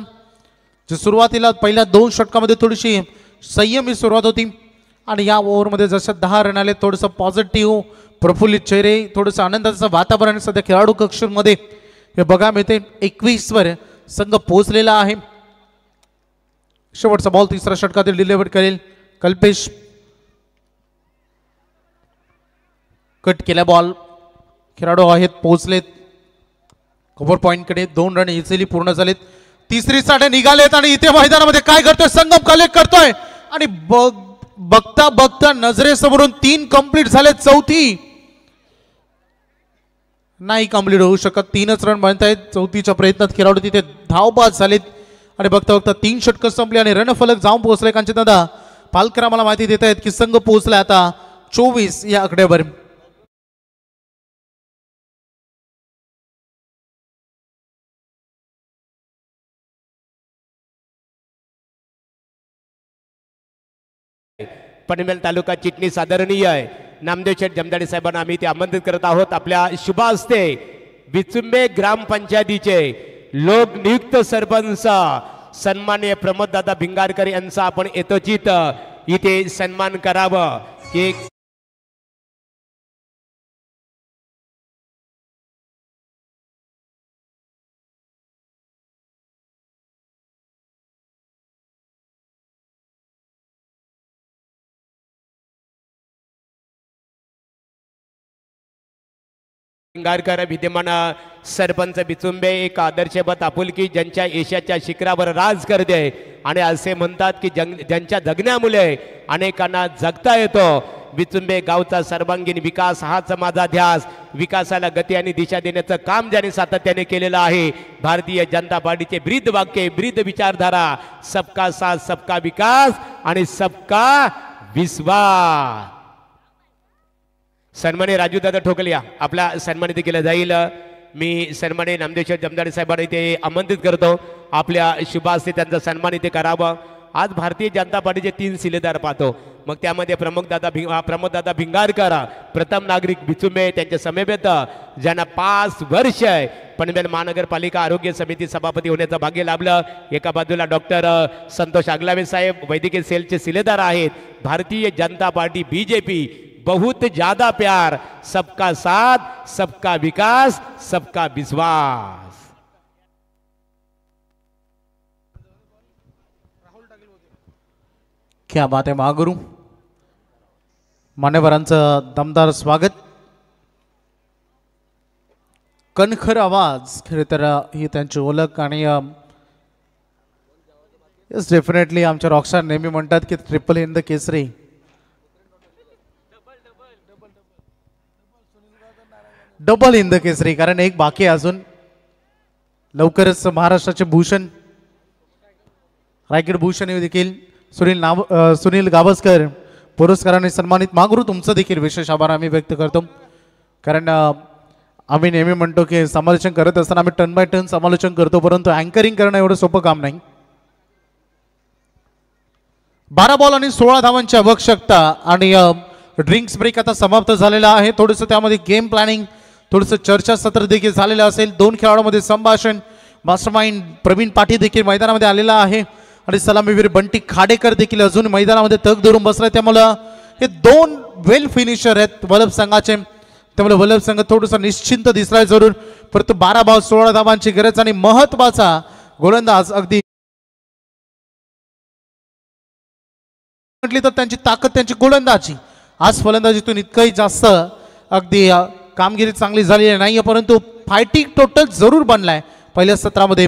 जे सुरुवातीला पहिल्या 2 षटकामध्ये थोडीशी संयमी सुरुवात होती आणि या ओव्हरमध्ये जसं 10 रन आले थोडंसं पॉझिटिव्ह प्रफुल्लित चेहरे, थोडंसं आनंदाचं वातावरण सध्या खेळाडू कक्षामध्ये हे बघा मिळते. 21 वर संघ पोहोचलेला आहे. शेवटचा बॉल तिसऱ्या षटकातील डिलिव्हर करेल कल्पेश. कट केला बॉल, खेळाडू आहेत पोहोचलेत कव्हर पॉइंटकडे. 2 रन इझिली पूर्ण झालेत. तिसरी साठे निघालेत आणि इथे मैदानामध्ये काय करतोय संगम कलेक्ट करतोय आणि बघता बघता नजरेसमोरून 3 कंप्लीट झालेत. चौथी नाही कंप्लीट होऊ शकत. 3च रन बनतायत. चौथीच्या प्रयत्नात खेळाडू तिथे धावबाद झालेत आणि बघता बघता 3 षटकं संपली आणि रणफलक जाऊन पोहोचले. कांचनदादा पालकर आम्हाला माहिती देत आहेत की संघ पोहोचला आता 24 या आकड्यावर. पनवेल तालुका चिटणीस आदरणीय आहे नामदेव शेठ जमदाडे साहेबांना आम्ही ते आमंत्रित करत आहोत. आपल्या शुभ हस्ते विचुंबे ग्रामपंचायतीचे लोकनियुक्त सरपंच सन्माननीय प्रमोददादा भिंगारकर यांचा आपण यथोचित इथे सन्मान करावं की भिंगारकर विद्यमान सरपंच बिचुंबे एक आदर्शवत आपुलकी ज्यांच्या यशाच्या शिखरावर राज करते आणि असे म्हणतात की ज्यांच्या जगण्यामुळे अनेकांना जगता येतो. बिचुंबे गावचा सर्वांगीण विकास हाच माझा ध्यास. विकासाला गती आणि दिशा देण्याचं काम ज्याने सातत्याने केलेलं आहे. भारतीय जनता पार्टीचे ब्रीद वाक्य ब्रीद विचारधारा सबका साथ सबका विकास आणि सबका विश्वास. सन्मान्य राजूदादा ठोकलिया आपला सन्मानित केला जाईल. मी सन्मान्य नामदेव शेठ जमदाडे साहेबांना इथे आमंत्रित करतो आपल्या शुभास्ते त्यांचा सन्मान इथे करावा. आज भारतीय जनता पार्टीचे 3 शिलेदार पाहतो. मग त्यामध्ये प्रमोददादा भिंगारकर प्रथम नागरिक बिचुंबे त्यांच्या समवेत ज्यांना 5 वर्ष पनवेल महानगरपालिका आरोग्य समिती सभापती होण्याचं भाग्य लाभलं. एका बाजूला डॉक्टर संतोष आगलावे साहेब वैद्यकीय सेलचे शिलेदार आहेत. भारतीय जनता पार्टी बीजेपी बहुत ज्यादा प्यार सबका साथ सबका विकास सबका विश्वास. क्या बात आहे महागुरु. मान्यवरांचं दमदार स्वागत. कणखर आवाज खरे तर ही त्यांची ओळख आणि येस डेफिनेटली आमच्या रॉकस्टार नेहमी म्हणतात की triple in the Kesari. Double in the Kesari कारण एक बाकी अजून लवकरच महाराष्ट्राचे भूषण रायगड भूषण हे देखील सुनील गावस्कर पुरस्काराने सन्मानित. मागुरू तुमचं देखील विशेष आभार आम्ही व्यक्त करतो कारण आम्ही नेहमी म्हणतो की समालोचन करत असताना आम्ही टर्न बाय टर्न समालोचन करतो परंतु अँकरिंग करणं एवढं सोपं काम नाही. 12 बॉल आणि 16 धावांची आवश्यकता आणि ड्रिंक्स ब्रेक आता समाप्त झालेला आहे. थोडंसं त्यामध्ये गेम प्लॅनिंग थोडंसं चर्चासत्र देखील झालेलं असेल. 2 खेळाडूंमध्ये संभाषण. मास्टरमाइंड प्रवीण पाटील देखील मैदानामध्ये आलेला आहे आणि सलामीवीर बंटी खाडेकर देखील अजून मैदानामध्ये तग धरून बसलाय. त्यामुळं हे 2 वेल फिनिशर आहेत वल्लभ संघाचे. त्यामुळे वल्लभ संघ थोडंसं निश्चिंत दिसलाय जरूर परंतु 12 बॉल 16 धावांची गरज आणि महत्वाचा गोलंदाज अगदी म्हटली तर त्यांची ताकद त्यांची गोलंदाजी. आज फलंदाजीतून इतकंही जास्त अगदी कामगिरी चांगली झालेली नाही परंतु फायटिंग टोटल जरूर बनलाय. पहिल्या सत्रामध्ये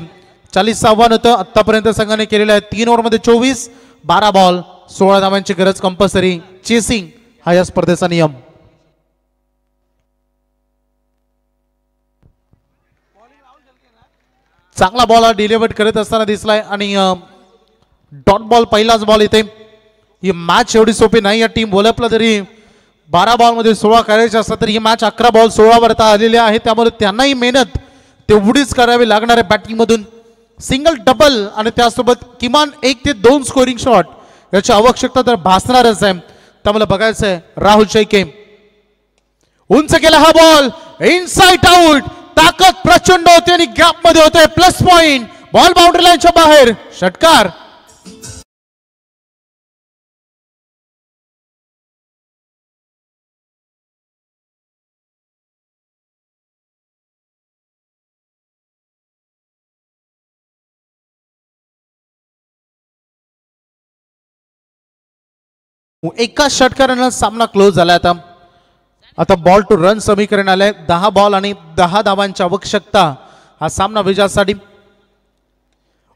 40 आव्हान होतं. आतापर्यंत संघाने केलेलं आहे 3 ओव्हरमध्ये 24. 12 बॉल 16 धावांची गरज कंपल्सरी. चेसिंग हा या स्पर्धेचा नियम. चांगला बॉल हा डिलिव्हर करत असताना दिसलाय आणि डॉट बॉल पहिलाच बॉल इथे. ही मॅच एवढी सोपी नाही. या टीम वल्लभला तरी 12 बॉलमध्ये 16 करायचे असतात तर ही मॅच 11 बॉल 16 वरता आलेली आहे, त्यामुळे त्यांनाही मेहनत तेवढीच करावी लागणार आहे बॅटिंग मधून. सिंगल डबल आणि त्यासोबत किमान 1 ते 2 स्कोरिंग शॉट याची आवश्यकता तर भासणारच आहे. त्यामुळे बघायचं आहे राहुल शेळके उंच केला हा बॉल, इनसाइड आउट, ताकद प्रचंड होते आणि गॅप मध्ये होते, प्लस पॉइंट, बॉल बाउंड्री लाईनच्या बाहेर, षटकार. एका षटकारानं सामना क्लोज झाला. आता बॉल टू रन समीकरण आलंय. 10 बॉल आणि 10 धावांची आवश्यकता हा सामना विजयासाठी.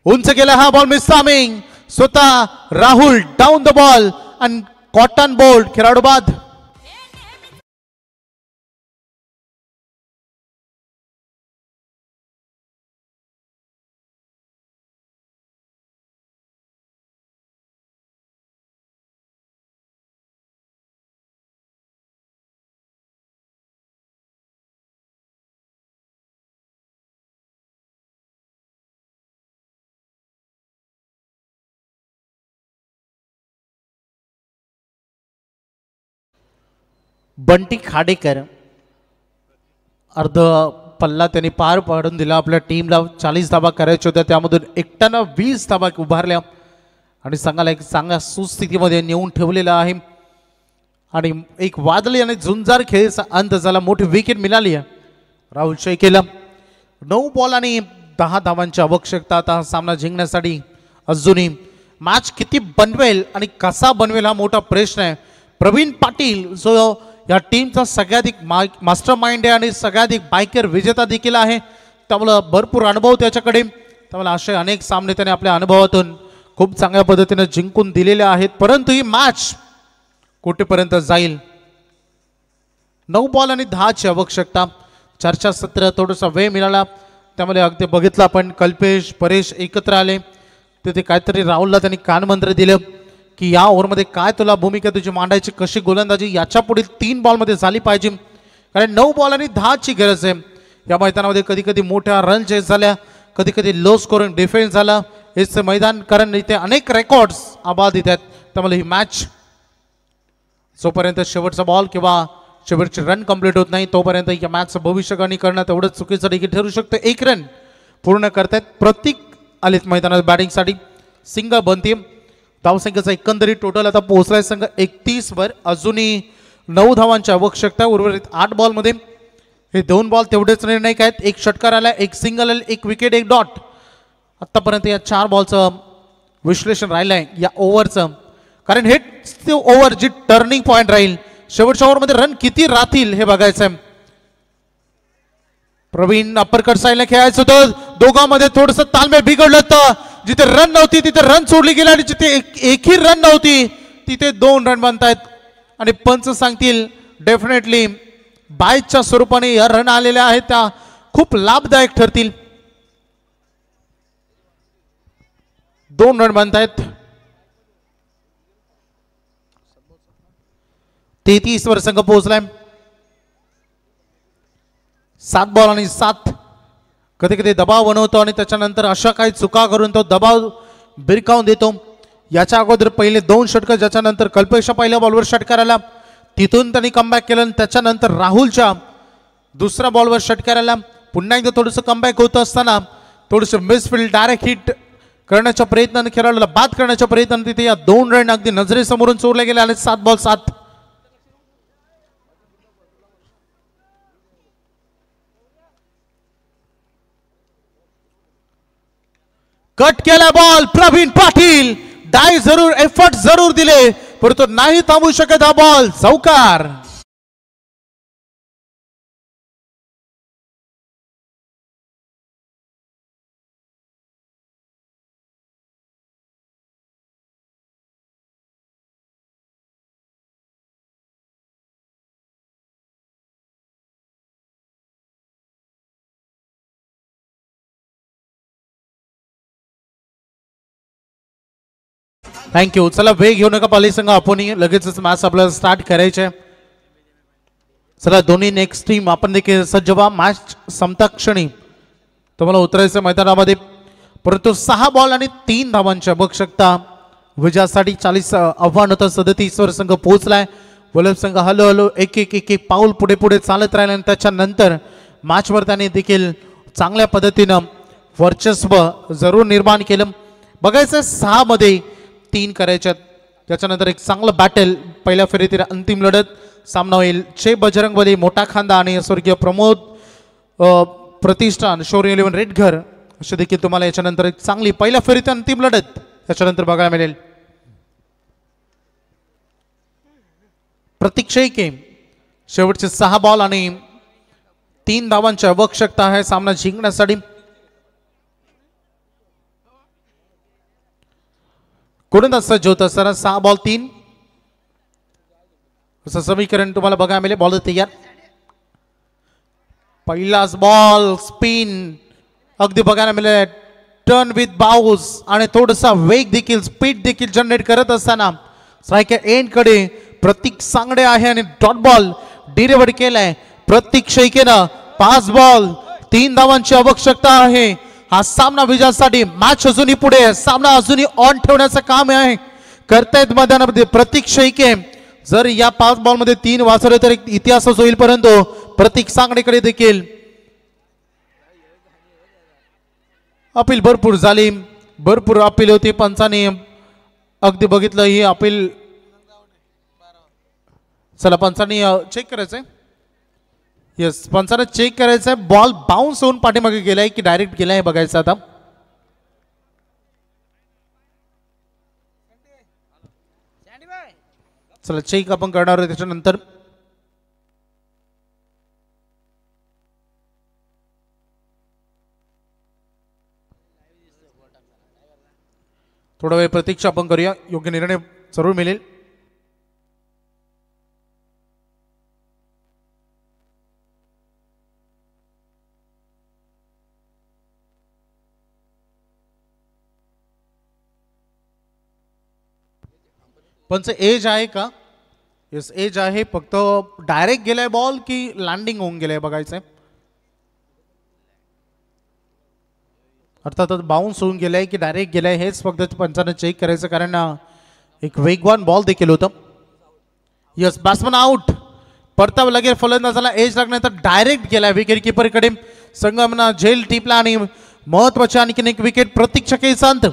उंच केला हा बॉल, मिस टायमिंग, स्वतः राहुल डाऊन द बॉल आणि कॉटन बोल्ड खेळाडू बाद. बंटी खाडेकर अर्ध पल्ला त्यांनी पार पाडून दिला. आपल्या टीमला 40 धावा करायच्या होत्या, त्यामधून एकट्यानं 20 धावा उभारल्या आणि संघाला एक चांगल्या सुस्थितीमध्ये नेऊन ठेवलेला आहे. आणि एक वादळी आणि झुंजार खेळचा अंत झाला. मोठी विकेट मिळाली आहे राहुल शेळकेला. 9 बॉल आणि 10 धावांची आवश्यकता आता हा सामना जिंकण्यासाठी. अजूनही मॅच किती बनवेल आणि कसा बनवेल हा मोठा प्रश्न आहे. प्रवीण पाटील जो या टीमचा सगळ्याधिक मास्टर माइंड आहे आणि सगळ्याधिक बायकर विजेता देखील आहे, त्यामुळे भरपूर अनुभव त्याच्याकडे. त्यामुळे असे अनेक सामने त्याने आपल्या अनुभवातून खूप चांगल्या पद्धतीने जिंकून दिलेले आहेत. परंतु ही मॅच कुठेपर्यंत जाईल. 9 बॉल आणि 10ची आवश्यकता. चर्चा सत्र थोडासा वेळ मिळाला, त्यामुळे अगदी बघितलं आपण कल्पेश परेश एकत्र आले, तिथे काहीतरी राहुलला त्यांनी कानमंत्र दिलं की या ओव्हरमध्ये काय तुला भूमिका तुझी मांडायची, कशी गोलंदाजी याच्या पुढील 3 बॉलमध्ये झाली पाहिजे. कारण 9 बॉल आणि 10ची गरज आहे या मैदानामध्ये. कधी कधी मोठ्या रन चेस झाल्या, कधी कधी लो स्कोरिंग डिफेन्स झाला. हेच मैदान, कारण इथे अनेक रेकॉर्ड्स आबाधित आहेत. त्यामुळे ही मॅच जोपर्यंत शेवटचा बॉल किंवा शेवटचे रन कंप्लीट होत नाही तोपर्यंत या मॅचचं भविष्यवाणी करणं तेवढंच चुकीचं देखील ठरू शकतं. 1 रन पूर्ण करतायत. प्रतीक आलेत मैदानात बॅटिंगसाठी. सिंगल बनते. धावसंख्येचा एकंदरीत टोटल आता पोहोचलाय संघ 31 वर. अजूनही 9 धावांची आवश्यकता. उर्वरित 8 बॉलमध्ये हे 2 बॉल तेवढेच निर्णायक आहेत. 1 षटकार आला, 1 सिंगल आला, 1 विकेट, 1 डॉट. आतापर्यंत या 4 बॉलचं विश्लेषण राहिलं आहे या ओव्हरचं. कारण हे ओव्हर जी टर्निंग पॉइंट राहील, शेवटच्या ओव्हरमध्ये रन किती राहतील हे बघायचं आहे. प्रवीण अप्परकट साईडला खेळायचं होतं, दोघांमध्ये थोडंसं तालमेल बिघडलं होतं. जिथे रन नव्हती तिथे रन सोडली गेली आणि जिथे एकही रन नव्हती तिथे 2 रन बनतायत. आणि पंच सांगतील डेफिनेटली बायच्या स्वरूपाने या रन आलेल्या आहेत त्या खूप लाभदायक ठरतील. 2 रन बनतायत. 33 वर संघ पोहोचलाय. 7 बॉल आणि 7. कधी कधी दबाव बनवतो आणि त्याच्यानंतर अशा काही चुका करून तो दबाव बिरकावून देतो. याच्या अगोदर पहिले 2 षटकार, ज्याच्यानंतर कल्पेशा पहिल्या बॉलवर षटकार आला, तिथून त्यांनी कमबॅक केलं. त्याच्यानंतर राहुलच्या दुसऱ्या बॉलवर षटकार आला. पुन्हा एकदा थोडंसं कमबॅक होत असताना थोडंसं मिसफिल्ड डायरेक्ट हिट करण्याच्या प्रयत्नाने, खेळाडूला बाद करण्याच्या प्रयत्नाने तिथे या 2 रन अगदी नजरेसमोरून चोरले गेले आणि 7 बॉल 7. कट केला बॉल. प्रवीण पाटील डाय जरूर, एफर्ट जरूर दिले, परंतु नाही थांबू शकत हा बॉल. चौकार. थँक्यू. चला वेळ घेऊ नका पाली संघ, आपण लगेचच मॅच आपल्याला स्टार्ट करायचे. चला दोन्ही नेक्स्ट टीम आपण देखील सज्ज व्हा. मॅच संपता क्षणी तुम्हाला उतरायचं मैदानामध्ये, परंतु 6 बॉल आणि 3 धावांच्या आवश्यकता. विजयासाठी 40 आव्हान होतं. 37 वर संघ पोहोचलाय. वलभ संघ हलो हलो एक एक पाऊल पुढे पुढे चालत राहिला आणि त्याच्यानंतर मॅचवर त्याने देखील चांगल्या पद्धतीनं वर्चस्व जरूर निर्माण केलं. बघायचं 6 मध्ये 3 करायच्यात. त्याच्यानंतर एक चांगलं बॅटल पहिल्या फेरीतील अंतिम लढत सामना होईल. चे बजरंगबली मोठा खांदा आणि स्वर्गीय प्रमोद प्रतिष्ठान शौर्य 11 रेडघर अशी देखील तुम्हाला याच्यानंतर एक चांगली पहिल्या फेरीतील अंतिम लढत त्याच्यानंतर बघायला मिळेल. प्रतीक्षेय गेम शेवटचे 6 बॉल आणि 3 धावांची आवश्यकता आहे सामना जिंकण्यासाठी. कोणता सज्ज होता सर? 6 बॉल 3 असं समीकरण तुम्हाला बघायला मिळेल. बॉल तयार. पहिलाच बॉल स्पिन अगदी बघायला मिळेल. टर्न विथ बाउस आणि थोडासा वेग देखील स्पीड देखील जनरेट करत असताना स्ट्राईक एंड कडे प्रतीक सांगडे आहे आणि डॉट बॉल डिलिव्हर केलाय. प्रतीक शैकेनं 5 बॉल 3 धावांची आवश्यकता आहे हा सामना विजयासाठी. मॅच अजूनही पुढे, सामना अजूनही ऑन ठेवण्याचं काम आहे करतायत मैदानामध्ये प्रतीक शैके. जर या 5 बॉल मध्ये 3 वाचवले तर एक इतिहासच होईल, परंतु प्रतीक सांगडेकडे देखील अपील भरपूर झाली. भरपूर अपील होती. पंचाने अगदी बघितलं ही अपील. चला पंचाने चेक करायचंय. येस, पंचाने चेक करायचंय. बॉल बाउन्स होऊन पाठीमागे गेलाय की डायरेक्ट गेलाय बघायचं आता. चला चेक आपण करणार आहोत त्याच्यानंतर. थोडा वेळ प्रतीक्षा आपण करूया, योग्य निर्णय जरूर मिळेल. पंच एज आहे का? येस एज आहे. फक्त डायरेक्ट गेलाय बॉल की लँडिंग होऊन गेलाय बघायचंय. अर्थातच बाउन्स होऊन गेलाय की डायरेक्ट गेलाय हेच फक्त पंचानं चेक करायचं, कारण एक वेगवान बॉल देखील होतं. Yes, batsman out. परताव लगेच फलंदाजाला एज लागल्यानंतर डायरेक्ट गेलाय विकेट किपरकडे. संगमना झेल टिपला आणि महत्वाची आणखीन एक विकेट प्रतीक्षा केसांत.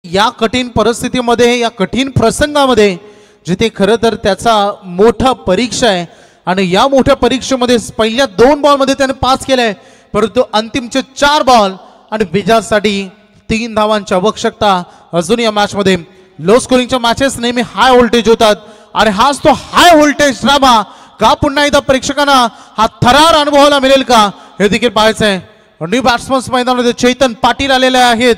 या कठीण परिस्थितीमध्ये, या कठीण प्रसंगामध्ये जिथे खरं तर त्याचा मोठा परीक्षा आहे आणि या मोठ्या परीक्षेमध्ये पहिल्या 2 बॉलमध्ये त्याने पास केलंय, परंतु अंतिमचे 4 बॉल आणि विजयासाठी 3 धावांची आवश्यकता. अजून या मॅचमध्ये लो स्कोरिंगच्या मॅचेस नेहमी हाय व्होल्टेज होतात आणि हाच तो हाय व्होल्टेज ड्रामा का पुन्हा एकदा प्रेक्षकांना हा थरार अनुभवायला मिळेल का हे देखील पाहायचं आहे. न्यू बॅट्समन्स मैदानामध्ये चैतन पाटील आलेले आहेत.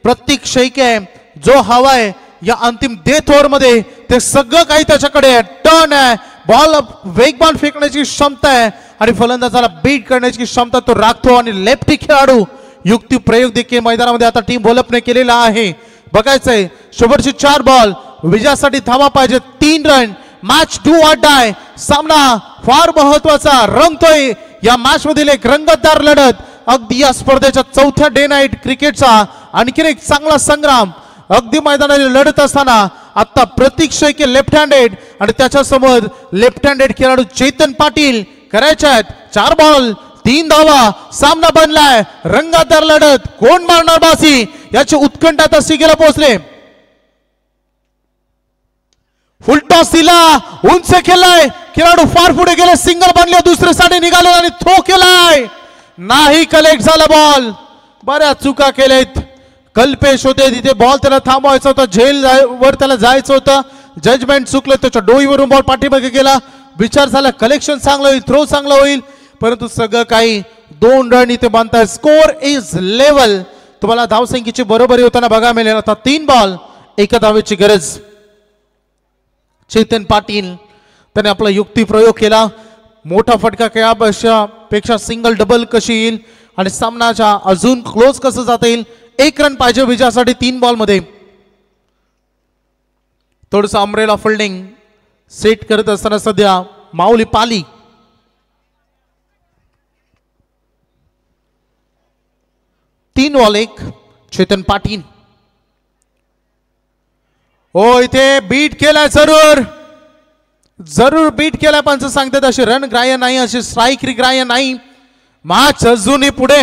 प्रतीक शैके जो हवाय या अंतिम डेथ ओव्हर मध्ये ते सगळं काही त्याच्याकडे आहे. टर्न आहे, बॉल वेगवान फेकण्याची क्षमता आहे आणि फलंदाजाला बीट करण्याची क्षमता तो राखतो. आणि लेफ्टी खेळाडू युक्ती प्रयोग देखील मैदानामध्ये आता टीम बोलपने केलेला आहे. बघायचंय शेवटचे 4 बॉल विजयासाठी धावा पाहिजे. 3 run. Match do or die. सामना फार महत्वाचा रंगतोय. या मॅच मधील एक रंगतदार लढत अगदी या स्पर्धेच्या 4थ्या डे नाईट क्रिकेटचा आणखीन एक चांगला संग्राम अगदी मैदानात लढत असताना आता प्रतीक शैके लेफ्ट हँडेड आणि त्याच्या समोर लेफ्ट हँडेड खेळाडू चैतन पाटील करायच्या आहेत. 4 बॉल 3 धावा. सामना बनलाय. रंगतदार लढत. कोण मारणार बासी याची उत्कंठा आता सिगेला पोहोचले. फुलटॉस दिला, उंच केलाय, खेळाडू फार पुढे गेले, सिंगल बनले, दुसऱ्यासाठी निघाले आणि थ्रो केलाय. नाही कलेक्ट झाला बॉल. बऱ्याच चुका केलेत. कल्पेश होते तिथे, बॉल त्याला थांबवायचा होता, झेल वर त्याला जायचं होतं, जजमेंट चुकलं, त्याच्या डोईवरून बॉल पाठीमागे गेला. विचार झाला कलेक्शन चांगलं होईल, थ्रो चांगला होईल, परंतु सगळं काही 2 रन इथे बांधताय. Score is level. तुम्हाला धावसंख्येची बरोबरी होताना बघायला मिळेल. आता 3 बॉल 1 धावेची गरज. चेतन पाटील त्याने आपला युक्ती प्रयोग केला. मोठा फटका पेक्षा सिंगल डबल कशी येईल आणि सामनाच्या अजून क्लोज कसं जाता येईल. 1 रन पाहिजे विजयासाठी 3 बॉल मध्ये. थोडस अमरेला फिल्डिंग सेट करत असताना सध्या माऊली पाली. तीन बॉल 1 चेतन पाटील. हो इथे बीट केलाय जरूर बीट केलाय. पण सांगतात अशी रन ग्राह्य नाही, अशी स्ट्राईक ग्राह्य नाही. मॅच अजूनही पुढे.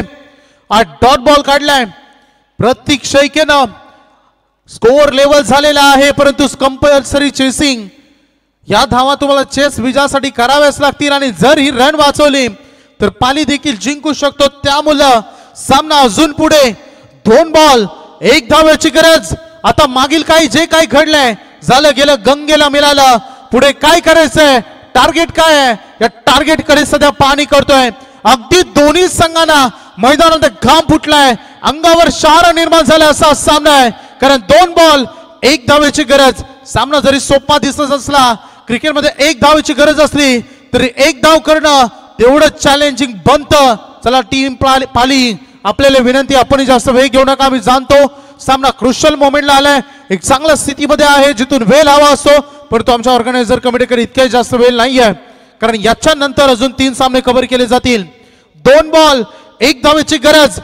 डॉट बॉल काढलाय. प्रतीक शैकेनं स्कोर लेवल झालेला आहे, परंतु कंपल्सरी चेसिंग या धावा तुम्हाला चेस विजयासाठी कराव्याच लागतील. आणि जर ही रन वाचवली तर पाली देखील जिंकू शकतो. त्यामुळे सामना अजून पुढे. 2 बॉल 1 धावेची गरज. आता मागील जे काही घडलंय झालं गेलं, गंगेला मिळालं. पुढे काय करायचंय, टार्गेट काय आहे, या टार्गेट कडे सध्या पाहणी करतोय. अगदी दोन्ही संघांना मैदानात घाम फुटलाय, अंगावर शार निर्माण झाला असा सामना आहे. कारण 2 बॉल 1 धावेची गरज. सामना जरी सोपा दिसत असला, क्रिकेटमध्ये 1 धावेची गरज असली तरी 1 धाव करणं तेवढं चॅलेंजिंग बनतं. चला टीम पाली आपल्याला विनंती, आपण जास्त वेळ घेऊ नका. आम्ही जाणतो सामना क्रुशियल मोमेंटला आलाय. एक चांगल्या स्थितीमध्ये आहे जिथून वेळ हवा असतो, परंतु आमच्या ऑर्गनायझर कमिटीकडे इतके जास्त वेळ नाहीये. कारण याच्या नंतर अजून 3 सामने कव्हर केले जातील. 2 बॉल 1 धावेची गरज.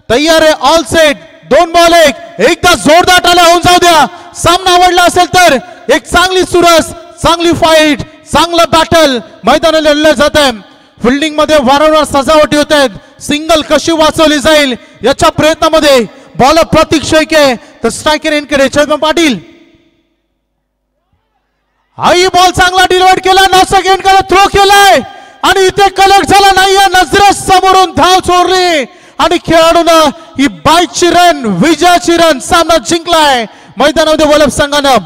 तयार आहे, ऑल सेट. 2 बॉल 1. एकदा जोरदार टाळ्या होऊन जाऊ द्या. सामना आवडला असेल तर एक चांगली सुरस, चांगली फाईट, चांगलं बॅटल मैदानाला लढलं जात आहे. फिल्डिंग मध्ये वारंवार सजावटी होत आहेत. सिंगल कशी वाचवली जाईल याच्या प्रयत्नामध्ये बॉलर प्रतीक शैके तर स्ट्रायकर एंडकडे चेतन पाटील. हाही बॉल चांगला डिलिव्हर केला, नाशिक एंडकडे थ्रो केलाय आणि इथे कलेक्ट झाला नाहीये. नजरेसमोरून धाव चोरली आणि खेळाडूनं ही 22ची रन, विजयाची रन सामना जिंकलाय मैदानामध्ये वलभ संघानं.